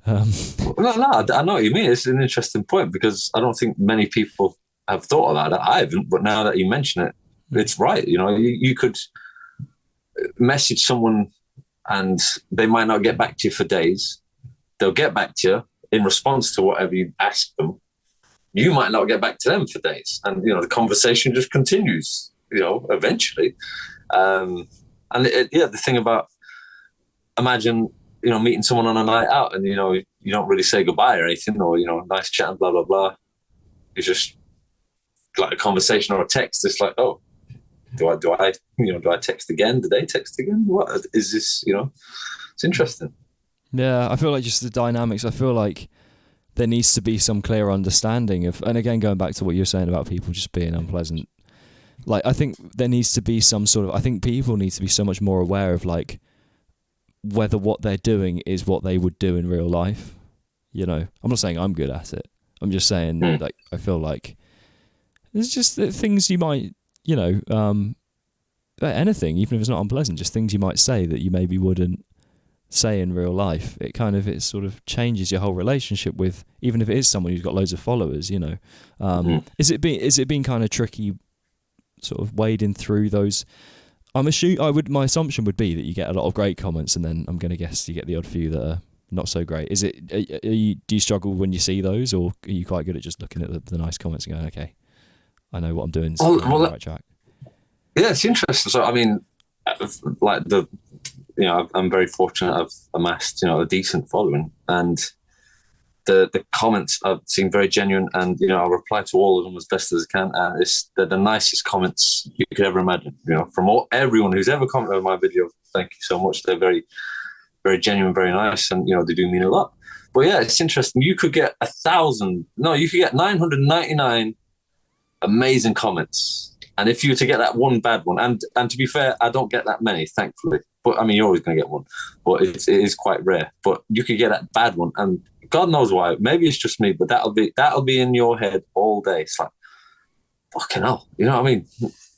[SPEAKER 2] No, I know what you mean. It's an interesting point, because I don't think many people have thought about it. I haven't, but now that you mention it, it's right. You could message someone and they might not get back to you for days. They'll get back to you in response to whatever you ask them. You might not get back to them for days, and the conversation just continues. Eventually. The thing about, imagine, meeting someone on a night out, and you don't really say goodbye or anything, or nice chat and blah blah blah. It's just like a conversation or a text. It's like, oh, do I text again? Do they text again? What is this? It's interesting.
[SPEAKER 1] Yeah, I feel like just the dynamics. I feel like there needs to be some clear understanding of, and again, going back to what you're saying about people just being unpleasant. Like, I think there needs to be some sort of, I think people need to be so much more aware of, like, whether what they're doing is what they would do in real life. I'm not saying I'm good at it. I'm just saying, like, I feel like there's just things you might, anything, even if it's not unpleasant, just things you might say that you maybe wouldn't say in real life. It sort of changes your whole relationship with, even if it is someone who's got loads of followers, Is it been kind of tricky, sort of wading through those? My assumption would be that you get a lot of great comments, and then I'm going to guess you get the odd few that are not so great. Do you struggle when you see those, or are you quite good at just looking at the nice comments and going, okay, I know what I'm doing, so I'm on the right track?
[SPEAKER 2] Yeah, it's interesting. So, I mean, like I'm very fortunate. I've amassed, a decent following, and the comments seem very genuine, and I'll reply to all of them as best as I can. And they're the nicest comments you could ever imagine. From everyone who's ever commented on my video. Thank you so much. They're very, very genuine, very nice, and they do mean a lot. But yeah, it's interesting. You could get 999 amazing comments, and if you were to get that one bad one, and to be fair, I don't get that many, thankfully. But I mean, you're always going to get one, but it is quite rare. But you could get that bad one, and God knows why. Maybe it's just me, but that'll be in your head all day. It's like, fucking hell, you know what I mean?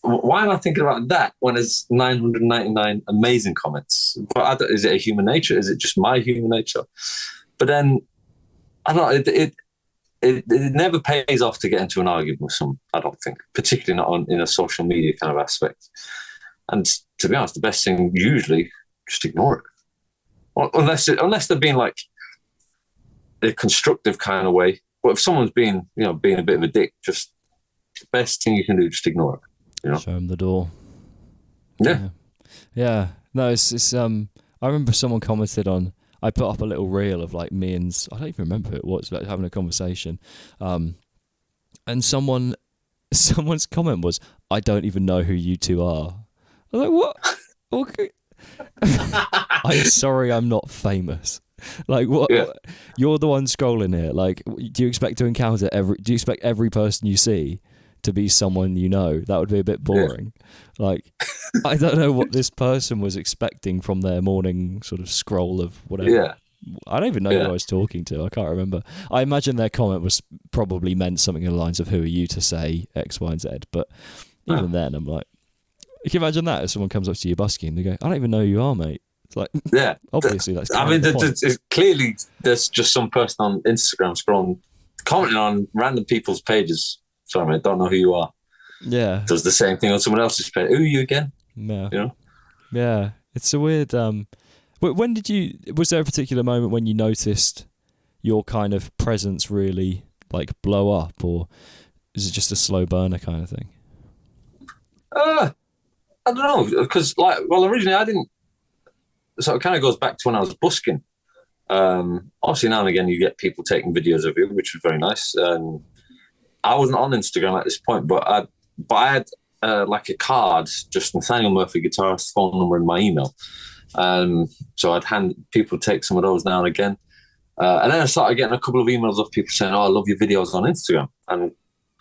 [SPEAKER 2] Why am I thinking about that when there's 999 amazing comments? But is it a human nature? Is it just my human nature? But then, I don't know, it never pays off to get into an argument with someone, I don't think, particularly not in a social media kind of aspect. And to be honest, the best thing usually, just ignore it. Well, unless they're being like a constructive kind of way. But if someone's being a bit of a dick, just the best thing you can do, just ignore it.
[SPEAKER 1] Show them the door.
[SPEAKER 2] Yeah.
[SPEAKER 1] No, it's I remember someone commented on. I put up a little reel of like me and I don't even remember who it was, like having a conversation, and someone's comment was, "I don't even know who you two are." I was like, "What? Okay. I'm sorry, I'm not famous." Like what?
[SPEAKER 2] Yeah.
[SPEAKER 1] You're the one scrolling here. Like, do you expect to encounter Do you expect every person you see to be someone you know? That would be a bit boring. Yeah. Like, I don't know what this person was expecting from their morning sort of scroll of whatever.
[SPEAKER 2] Yeah.
[SPEAKER 1] I don't even know who I was talking to. I can't remember. I imagine their comment was probably meant something in the lines of, "Who are you to say X, Y, and Z?" But even then, I'm like, you can imagine that if someone comes up to you busking, they go, "I don't even know who you are, mate." It's like,
[SPEAKER 2] yeah,
[SPEAKER 1] obviously that's.
[SPEAKER 2] I mean, clearly there's just some person on Instagram scrolling, commenting on random people's pages. Sorry, mate, don't know who you are.
[SPEAKER 1] Yeah,
[SPEAKER 2] does the same thing on someone else's page. Who are you again?
[SPEAKER 1] Yeah, yeah. It's a weird. When did you? Was there a particular moment when you noticed your kind of presence really like blow up, or is it just a slow burner kind of thing?
[SPEAKER 2] I don't know, because originally I didn't. So it kind of goes back to when I was busking. Obviously now and again you get people taking videos of you, which was very nice. I wasn't on Instagram at this point, but I had like a card, just Nathaniel Murphy, guitarist, phone number in my email. So I'd hand people take some of those now and again. And then I started getting a couple of emails of people saying, "Oh, I love your videos on Instagram." And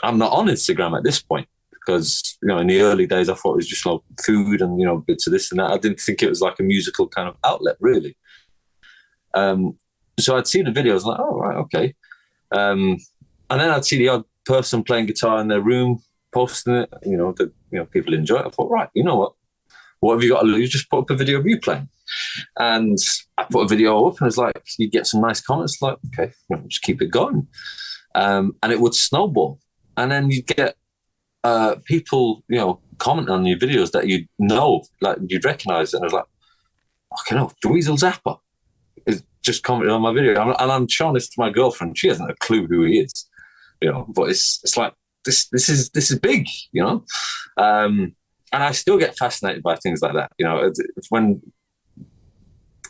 [SPEAKER 2] I'm not on Instagram at this point because, in the early days, I thought it was just like food and, bits of this and that. I didn't think it was like a musical kind of outlet, really. So I'd see the videos like, "Oh, right, okay." And then I'd see the odd person playing guitar in their room, posting it, people enjoy it. I thought, right, you know what have you got to lose? Just put up a video of you playing. And I put a video up and it's like, you get some nice comments, like, okay, just keep it going. And it would snowball. And then you'd get people, comment on your videos that like you'd recognize it. And I was like, okay, no, Dweezil Zappa is just commenting on my video. And I'm showing this to my girlfriend. She hasn't a clue who he is, but it's like, this is big, and I still get fascinated by things like that. It's when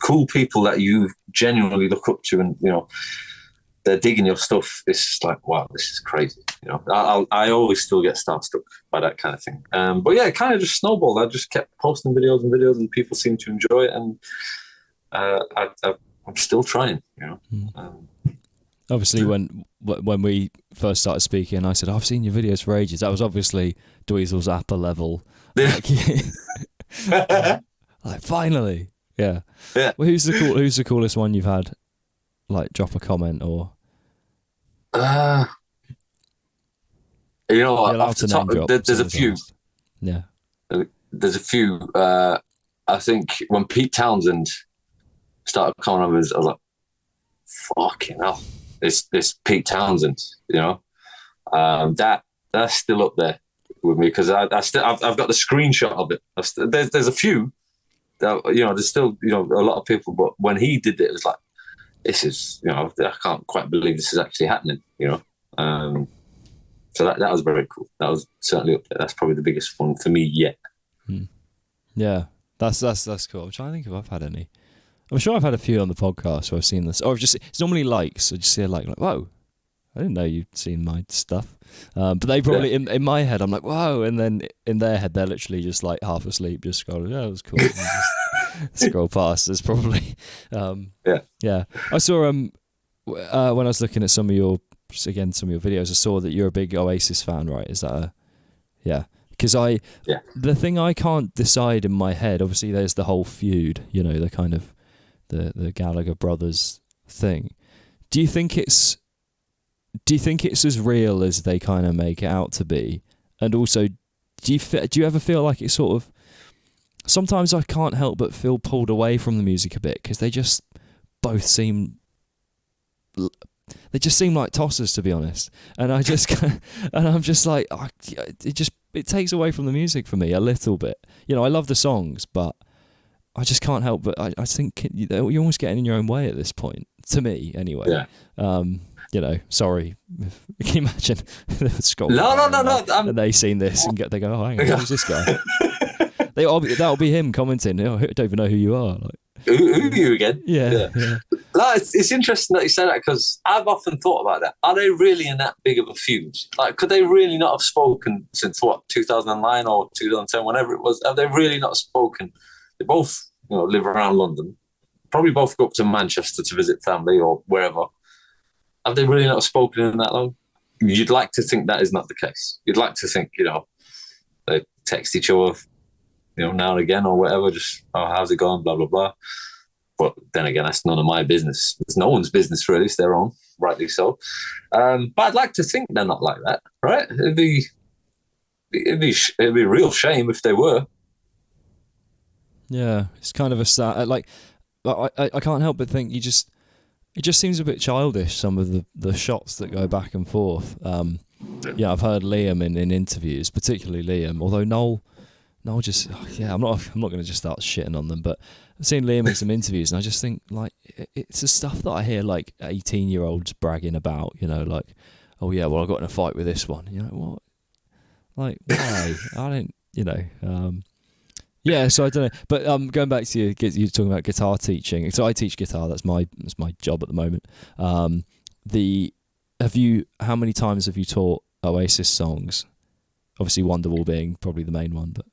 [SPEAKER 2] cool people that you genuinely look up to and, they're digging your stuff, it's like, wow, this is crazy. I always still get starstruck by that kind of thing. But yeah, it kind of just snowballed. I just kept posting videos and people seem to enjoy it. And I'm still trying,
[SPEAKER 1] Obviously, when we first started speaking, I said, "I've seen your videos for ages." That was obviously Dweezil Zappa level. Like finally, yeah. Well, who's the coolest one you've had? Like, drop a comment or.
[SPEAKER 2] Off the top, there's a few.
[SPEAKER 1] Yeah.
[SPEAKER 2] There's a few. I think when Pete Townsend started coming on, I was like, fucking hell. It's Pete Townsend, that's still up there with me because I've got the screenshot of it. There's a few that, there's still, a lot of people, but when he did it was like, this is, I can't quite believe this is actually happening, so that was very cool. That was certainly up there. That's probably the biggest one for me yet.
[SPEAKER 1] Yeah. That's cool. I'm trying to think if I've had any. I'm sure I've had a few on the podcast where I've seen this. Or I've just, it's normally likes. I just see a like, whoa, I didn't know you'd seen my stuff. But they probably, in my head, I'm like, whoa. And then in their head, they're literally just like half asleep, just scrolling. Yeah, it was cool. And just scroll past. It's probably, yeah. I saw, when I was looking at some of your videos, I saw that you're a big Oasis fan, right? Is that yeah. Because the thing I can't decide in my head, obviously there's the whole feud, you know, the kind of, the Gallagher Brothers thing. Do you think it's as real as they kind of make it out to be? And also, do you ever feel like it's sort of, sometimes I can't help but feel pulled away from the music a bit, because they just both seem like tossers, to be honest. And I just, and I'm just like, it takes away from the music for me a little bit. You know, I love the songs, but I just can't help but I think you're almost getting in your own way at this point, to me anyway. Yeah. You know, sorry. Can you imagine? No. And they seen this and they go, oh, hang on, who's this guy? That'll be him commenting. Oh, I don't even know who you are. Like,
[SPEAKER 2] who are you again?
[SPEAKER 1] Yeah.
[SPEAKER 2] No, it's interesting that you say that, because I've often thought about that. Are they really in that big of a feud? Like, could they really not have spoken since 2009 or 2010, whenever it was? Have they really not spoken? They both, you know, live around London. Probably both go up to Manchester to visit family or wherever. Have they really not spoken in that long? You'd like to think that is not the case. You'd like to think, you know, they text each other, you know, now and again or whatever, just, oh, how's it going, blah, blah, blah. But then again, that's none of my business. It's no one's business, really. It's their own, rightly so. But I'd like to think they're not like that, right? It'd be a real shame if they were.
[SPEAKER 1] Yeah, it's kind of a sad, like, I can't help but think it just seems a bit childish, some of the shots that go back and forth. Yeah, I've heard Liam in interviews, particularly Liam, although Noel just, I'm not going to just start shitting on them, but I've seen Liam in some interviews and I just think, like, it's the stuff that I hear, like, 18-year-olds bragging about, you know, like, oh yeah, well, I got in a fight with this one. You know, what? Like, why? I don't, you know, yeah, so I don't know. But going back to you talking about guitar teaching. So I teach guitar. That's my job at the moment. How many times have you taught Oasis songs? Obviously, Wonderwall being probably the main one, but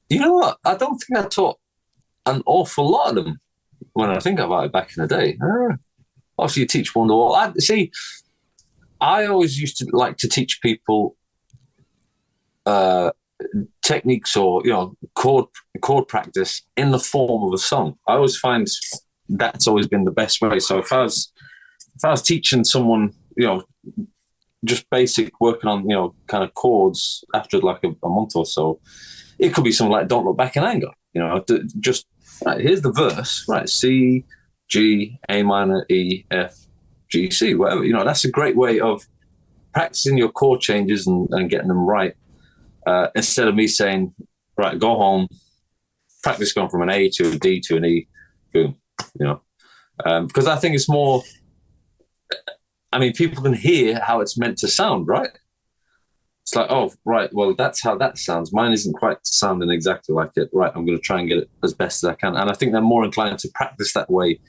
[SPEAKER 2] you know what? I don't think I taught an awful lot of them when I think about it back in the day. Obviously, you teach Wonderwall. I always used to like to teach people techniques or, you know, chord practice in the form of a song. I always find that's always been the best way. So if I was teaching someone, you know, just basic working on, you know, kind of chords after like a month or so, it could be something like "Don't Look Back in Anger." You know, just right, here's the verse, right? C, G, A minor, E, F, G, C, whatever. You know, that's a great way of practicing your chord changes and getting them right. Instead of me saying, right, go home, practice going from an A to a D to an E, boom, you know. Because I think it's more, I mean, people can hear how it's meant to sound, right? It's like, oh, right, well, that's how that sounds. Mine isn't quite sounding exactly like it. Right, I'm going to try and get it as best as I can. And I think they're more inclined to practice that way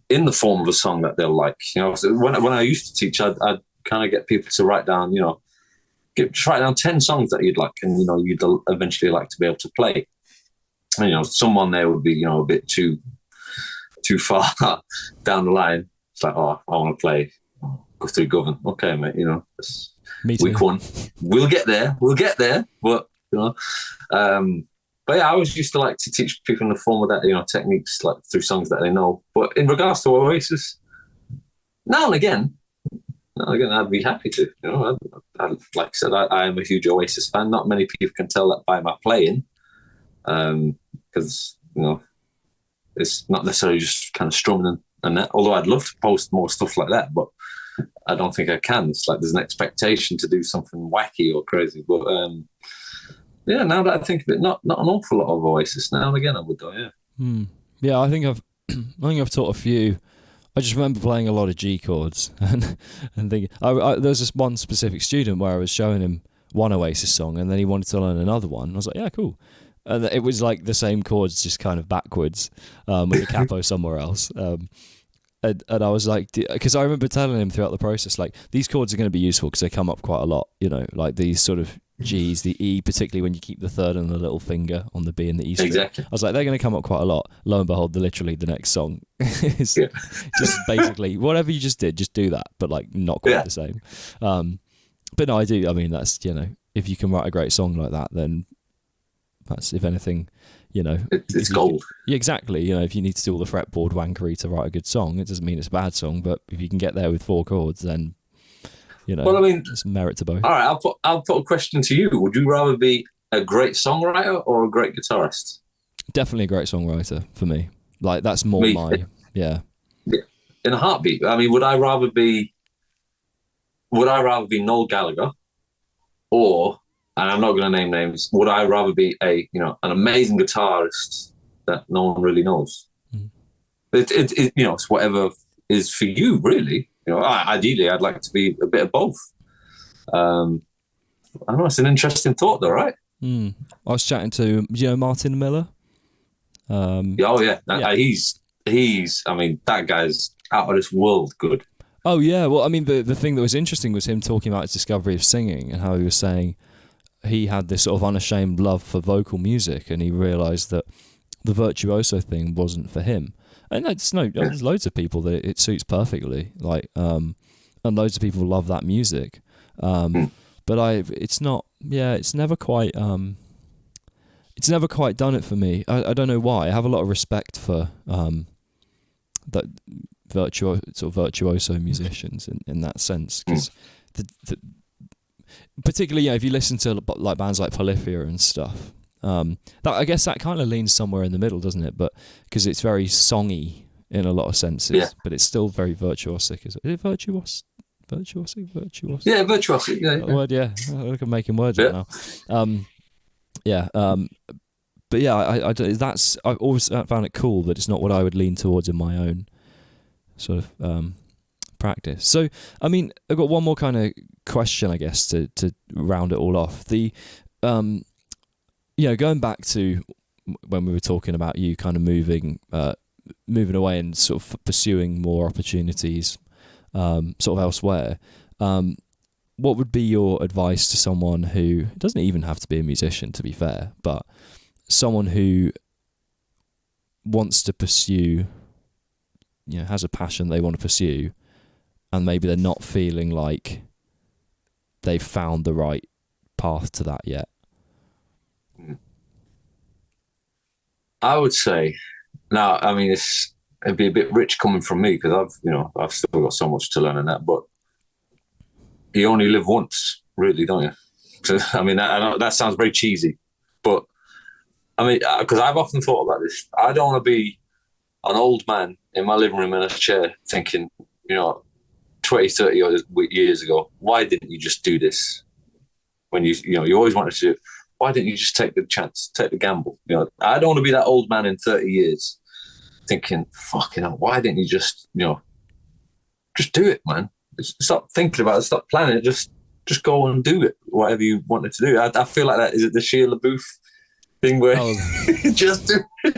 [SPEAKER 2] in the form of a song that they'll like. You know, so when I used to teach, I'd kind of get people to write down, you know, write down 10 songs that you'd like and, you know, you'd eventually like to be able to play. And, you know, someone there would be, you know, a bit too far down the line. It's like, oh, I want to play Go Through Govern. Okay, mate, you know, week one. We'll get there. But, you know, but yeah, I always used to like to teach people in the form of that, you know, techniques like through songs that they know. But in regards to Oasis, now and again, I'd be happy to. You know, like I said, I am a huge Oasis fan. Not many people can tell that by my playing, because, you know, it's not necessarily just kind of strumming and that. Although I'd love to post more stuff like that, but I don't think I can. It's like there's an expectation to do something wacky or crazy. But yeah, now that I think of it, not an awful lot of Oasis. Now and again, I would do. Yeah.
[SPEAKER 1] Yeah, I think I've taught a few. I just remember playing a lot of G chords and thinking. There was this one specific student where I was showing him one Oasis song, and then he wanted to learn another one. I was like, yeah, cool. And it was like the same chords, just kind of backwards, with the capo somewhere else. And I was like, because I remember telling him throughout the process, like, these chords are going to be useful because they come up quite a lot, you know, like these sort of G's, the E, particularly when you keep the third and the little finger on the B and the E string.
[SPEAKER 2] Exactly.
[SPEAKER 1] I was like, they're going to come up quite a lot. Lo and behold, literally the next song is just basically whatever you just did, just do that, but like not quite the same. But no, I do. I mean, that's, you know, if you can write a great song like that, then that's, if anything, you know,
[SPEAKER 2] it's gold.
[SPEAKER 1] Yeah, exactly. You know, if you need to do all the fretboard wankery to write a good song, it doesn't mean it's a bad song, but if you can get there with 4 chords, then, you know,
[SPEAKER 2] well, I mean,
[SPEAKER 1] there's merit to both.
[SPEAKER 2] All right, I'll put a question to you. Would you rather be a great songwriter or a great guitarist?
[SPEAKER 1] Definitely a great songwriter for me. Like, that's more my, yeah.
[SPEAKER 2] In a heartbeat. I mean, would I rather be Noel Gallagher, or, and I'm not going to name names, would I rather be an amazing guitarist that no one really knows? It you know, it's whatever is for you, really. You know, ideally, I'd like to be a bit of both. I don't know. It's an interesting thought, though, right?
[SPEAKER 1] I was chatting to, you know, Martin Miller.
[SPEAKER 2] He's. I mean, that guy's out of this world good.
[SPEAKER 1] Oh yeah. Well, I mean, the thing that was interesting was him talking about his discovery of singing and how he was saying he had this sort of unashamed love for vocal music, and he realised that the virtuoso thing wasn't for him. And there's loads of people that it suits perfectly, like, and loads of people love that music. But it's never quite done it for me. I don't know why. I have a lot of respect for that virtuoso musicians in that sense, because particularly, if you listen to like bands like Polyphia and stuff, that, I guess that kind of leans somewhere in the middle, doesn't it? But because it's very songy in a lot of senses, but it's still very virtuosic. Is it virtuosic?
[SPEAKER 2] Yeah, virtuosic. Yeah.
[SPEAKER 1] Word, yeah. Look at making words right now. But yeah, I've always found it cool that it's not what I would lean towards in my own sort of practice. So, I mean, I've got one more kind of question, I guess, to round it all off. The, going back to when we were talking about you kind of moving away and sort of pursuing more opportunities, sort of elsewhere. What would be your advice to someone who doesn't even have to be a musician, to be fair, but someone who wants to pursue, you know, has a passion they want to pursue, and maybe they're not feeling like they've found the right path to that yet?
[SPEAKER 2] I would say, now, I mean, it'd be a bit rich coming from me, because I've still got so much to learn in that, but you only live once, really, don't you? So, I mean, that sounds very cheesy, but I mean, because I've often thought about this. I don't want to be an old man in my living room in a chair thinking, 20, 30 years ago, why didn't you just do this? When you always wanted to do it. Why didn't you just take the chance, take the gamble? I don't want to be that old man in 30 years thinking, fucking hell, why didn't you just do it, man? Stop thinking about it, stop planning it, just go and do it, whatever you wanted to do. I feel like that, is it the Shia LaBeouf thing where just do it?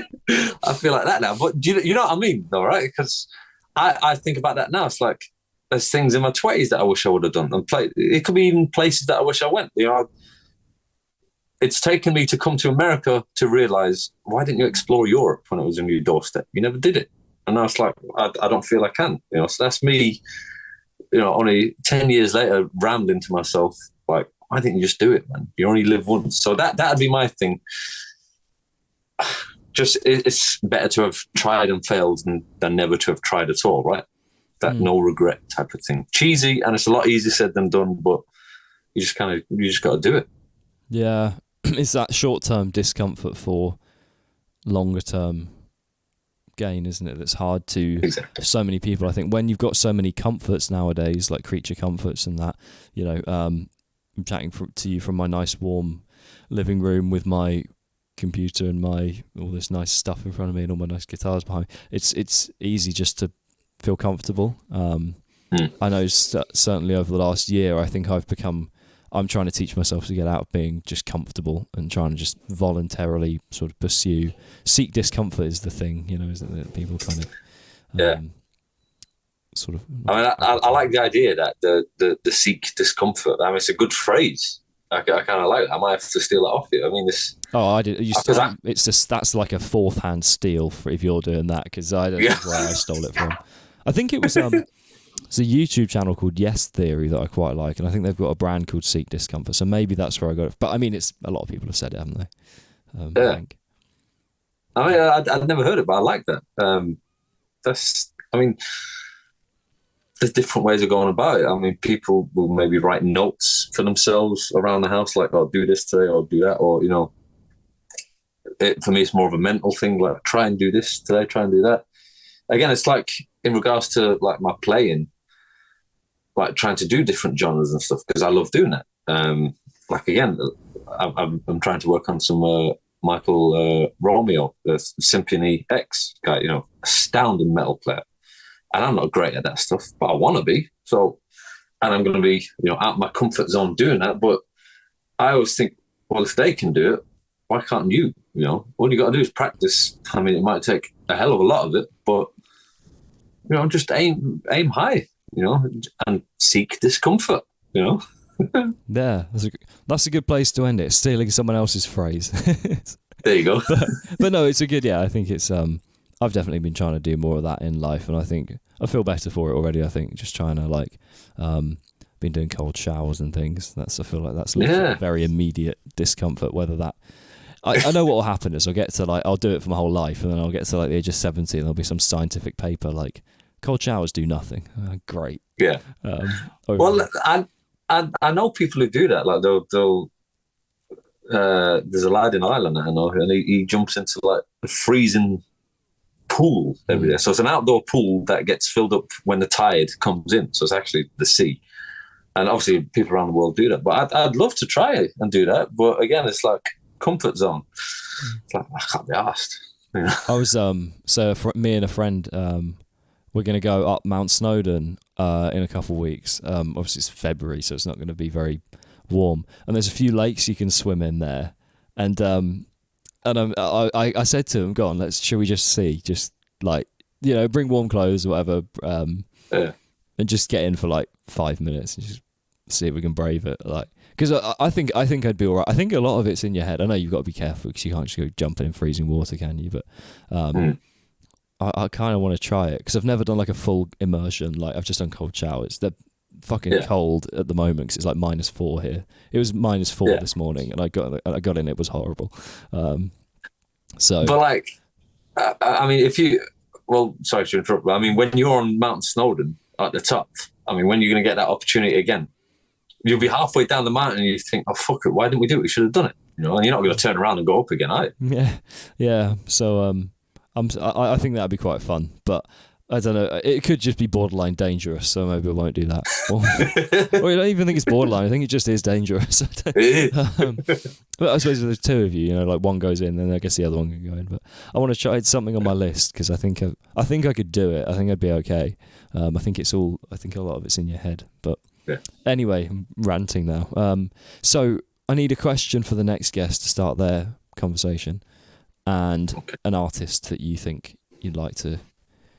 [SPEAKER 2] I feel like that now. But do you know what I mean, though, right? Because I think about that now. It's like there's things in my 20s that I wish I would have done. It could be even places that I wish I went. It's taken me to come to America to realise, why didn't you explore Europe when it was on your doorstep? You never did it. And I was like, I don't feel I can. So that's me, only 10 years later, rambling to myself, like, why didn't you just do it, man? You only live once. So that'd be my thing. Just, it's better to have tried and failed than never to have tried at all, right? That no regret type of thing. Cheesy, and it's a lot easier said than done, but you just got to do it.
[SPEAKER 1] Yeah. It's that short-term discomfort for longer-term gain, isn't it? That's hard to so many people. I think when you've got so many comforts nowadays, like creature comforts and that, I'm chatting to you from my nice warm living room with my computer and all this nice stuff in front of me and all my nice guitars behind me. It's easy just to feel comfortable. I know certainly over the last year, I think I've I'm trying to teach myself to get out of being just comfortable and trying to just voluntarily sort of seek discomfort is the thing, you know, isn't it? People kind of sort of.
[SPEAKER 2] I mean, I like the idea that the seek discomfort. I mean, it's a good phrase. I kind of like that. I might have to steal that off you. I mean, this.
[SPEAKER 1] Oh, I did. It's just that's like a fourth hand steal if you're doing that, because I don't know where I stole it from. I think it was it's a YouTube channel called Yes Theory that I quite like, and I think they've got a brand called Seek Discomfort. So maybe that's where I got it. But I mean, it's a lot of people have said it, haven't they?
[SPEAKER 2] Yeah. I mean, I'd never heard it, but I like that. I mean, there's different ways of going about it. I mean, people will maybe write notes for themselves around the house, like, "Oh, do this today," or "Do that," or you know. For me, it's more of a mental thing, like try and do this today, try and do that. Again, it's like in regards to like my playing, like trying to do different genres and stuff, because I love doing that. Like again, I'm trying to work on some Michael Romeo, the Symphony X guy, you know, astounding metal player. And I'm not great at that stuff, but I want to be. So, and I'm going to be, you know, out of my comfort zone doing that. But I always think, well, if they can do it, why can't you? You know, all you got to do is practice. I mean, it might take a hell of a lot of it, but you know, just aim high, you know, and seek discomfort. You know.
[SPEAKER 1] Yeah, that's a good place to end it. Stealing someone else's phrase.
[SPEAKER 2] There you go.
[SPEAKER 1] but no, it's a good. Yeah, I think it's. I've definitely been trying to do more of that in life, and I think I feel better for it already. I think just trying to like, been doing cold showers and things. I feel like that's very immediate discomfort. Whether that, I know what will happen is I'll do it for my whole life, and then I'll get to like the age of 70, and there'll be some scientific paper like cold showers do nothing. Great.
[SPEAKER 2] Yeah. Well, I know people who do that. Like they'll there's a lad in Ireland I know, and he jumps into like a freezing pool every day. So it's an outdoor pool that gets filled up when the tide comes in. So it's actually the sea. And obviously people around the world do that. But I'd love to try it and do that. But again, it's like comfort zone. It's like, I can't be asked. You know?
[SPEAKER 1] I was, me and a friend, we're going to go up Mount Snowdon in a couple of weeks. Obviously it's February, so it's not going to be very warm. And there's a few lakes you can swim in there. And I said to him, "Go on, shall we just like, you know, bring warm clothes or whatever, and just get in for like 5 minutes and just see if we can brave it." Like, because I think I'd be all right. I think a lot of it's in your head. I know you've got to be careful because you can't just go jumping in freezing water, can you? But I kind of want to try it because I've never done like a full immersion. Like I've just done cold showers. They're fucking cold at the moment because it's like -4 here. It was -4 this morning, and I got in. It was horrible. But
[SPEAKER 2] like, I mean, sorry to interrupt, but I mean, when you're on Mount Snowdon at the top, I mean, when you're going to get that opportunity again, you'll be halfway down the mountain and you think, "Oh fuck it, why didn't we do it? We should have done it." You know, and you're not going to turn around and go up again, are you?
[SPEAKER 1] Yeah. So I think that'd be quite fun, but I don't know. It could just be borderline dangerous, so maybe I won't do that. Or I don't even think it's borderline. I think it just is dangerous. But I suppose if there's two of you, you know, like one goes in, then I guess the other one can go in. But I want to try something on my list because I think I could do it. I think I'd be okay. I think a lot of it's in your head. But anyway, I'm ranting now. So I need a question for the next guest to start their conversation, and an artist that you think you'd like to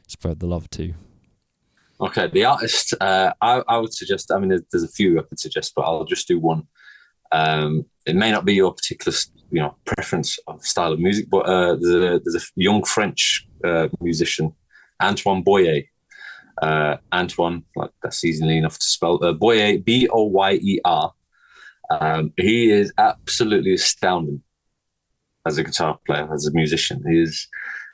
[SPEAKER 1] spread the love to.
[SPEAKER 2] Okay, the artist I would suggest. I mean, there's a few I could suggest, but I'll just do one. It may not be your particular, you know, preference of style of music, but there's a young French musician, Antoine Boyer. Antoine, like that's easily enough to spell. Boyer, Boyer. He is absolutely astounding as a guitar player, as a musician. He is.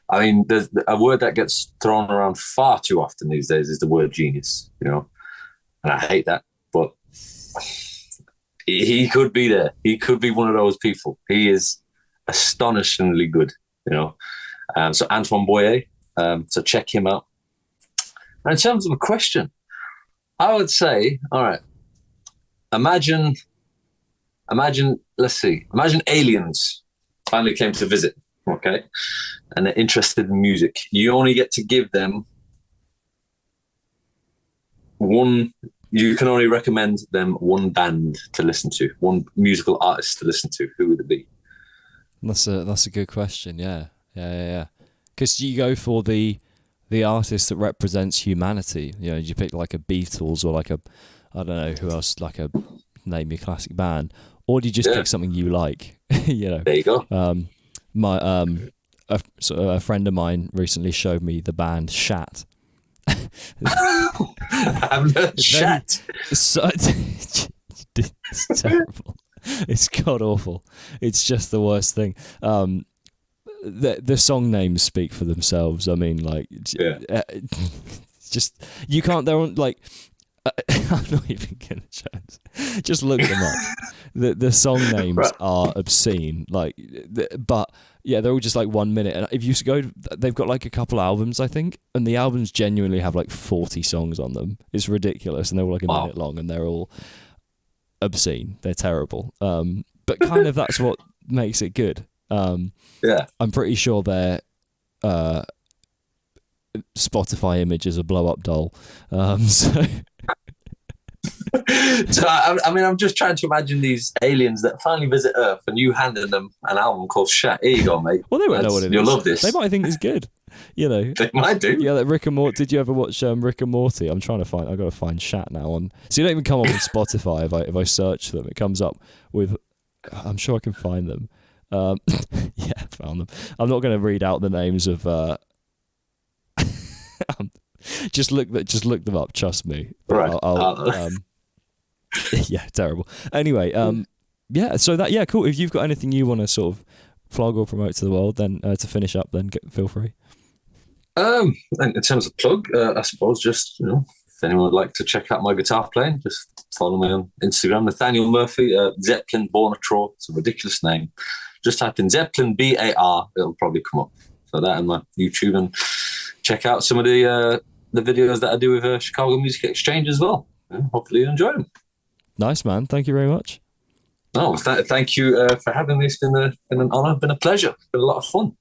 [SPEAKER 2] I mean, there's a word that gets thrown around far too often these days is the word genius, you know, and I hate that, but he could be there. He could be one of those people. He is astonishingly good, you know. So Antoine Boyer, so check him out. And in terms of a question, I would say, all right, imagine, imagine aliens finally came to visit. Okay, and they're interested in music. You only get to give them one you can only recommend them one band to listen to, one musical artist to listen to, who would it be?
[SPEAKER 1] That's a good question. Yeah. Because you go for the artist that represents humanity. You know, you pick like a Beatles or like a, I don't know who else, like a name your classic band, or do you just pick something you like? You know.
[SPEAKER 2] There you go.
[SPEAKER 1] A friend of mine recently showed me the band Shat.
[SPEAKER 2] I've heard Shat.
[SPEAKER 1] It's terrible. It's god awful. It's just the worst thing. The song names speak for themselves. I mean, like, just you can't. They're on like. I'm not even gonna chance. Just look them up. The song names are obscene. Like, but yeah, they're all just like 1 minute. And if you go, they've got like a couple albums, I think, and the albums genuinely have like 40 songs on them. It's ridiculous, and they're all like a minute long, and they're all obscene. They're terrible. But kind of that's what makes it good. I'm pretty sure their Spotify image is a blow up doll. So.
[SPEAKER 2] So I mean, I'm just trying to imagine these aliens that finally visit Earth, and you handing them an album called Shat. Here you go, mate.
[SPEAKER 1] Well, they won't know what it is.
[SPEAKER 2] You'll love this.
[SPEAKER 1] They might think it's good. You know,
[SPEAKER 2] they might do.
[SPEAKER 1] Yeah, like Rick and Morty. Did you ever watch Rick and Morty? I'm trying to find. I've got to find Shat now on. So you don't even come up on Spotify. If I search them, it comes up with. I'm sure I can find them. Yeah, found them. I'm not going to read out the names of. Just look them up. Trust me.
[SPEAKER 2] Right.
[SPEAKER 1] Yeah, terrible. Anyway, yeah. So cool. If you've got anything you want to sort of plug or promote to the world, then to finish up, then feel free.
[SPEAKER 2] In terms of plug, I suppose just if anyone would like to check out my guitar playing, just follow me on Instagram, Nathaniel Murphy, Zeppelin Barnatra. It's a ridiculous name. Just type in Zeppelin BAR, it'll probably come up. So that and my YouTube, and check out some of the videos that I do with Chicago Music Exchange as well. Hopefully you enjoy them.
[SPEAKER 1] Nice, man. Thank you very much.
[SPEAKER 2] No, thank you for having me. It's been an honour, been a pleasure. It's been a lot of fun.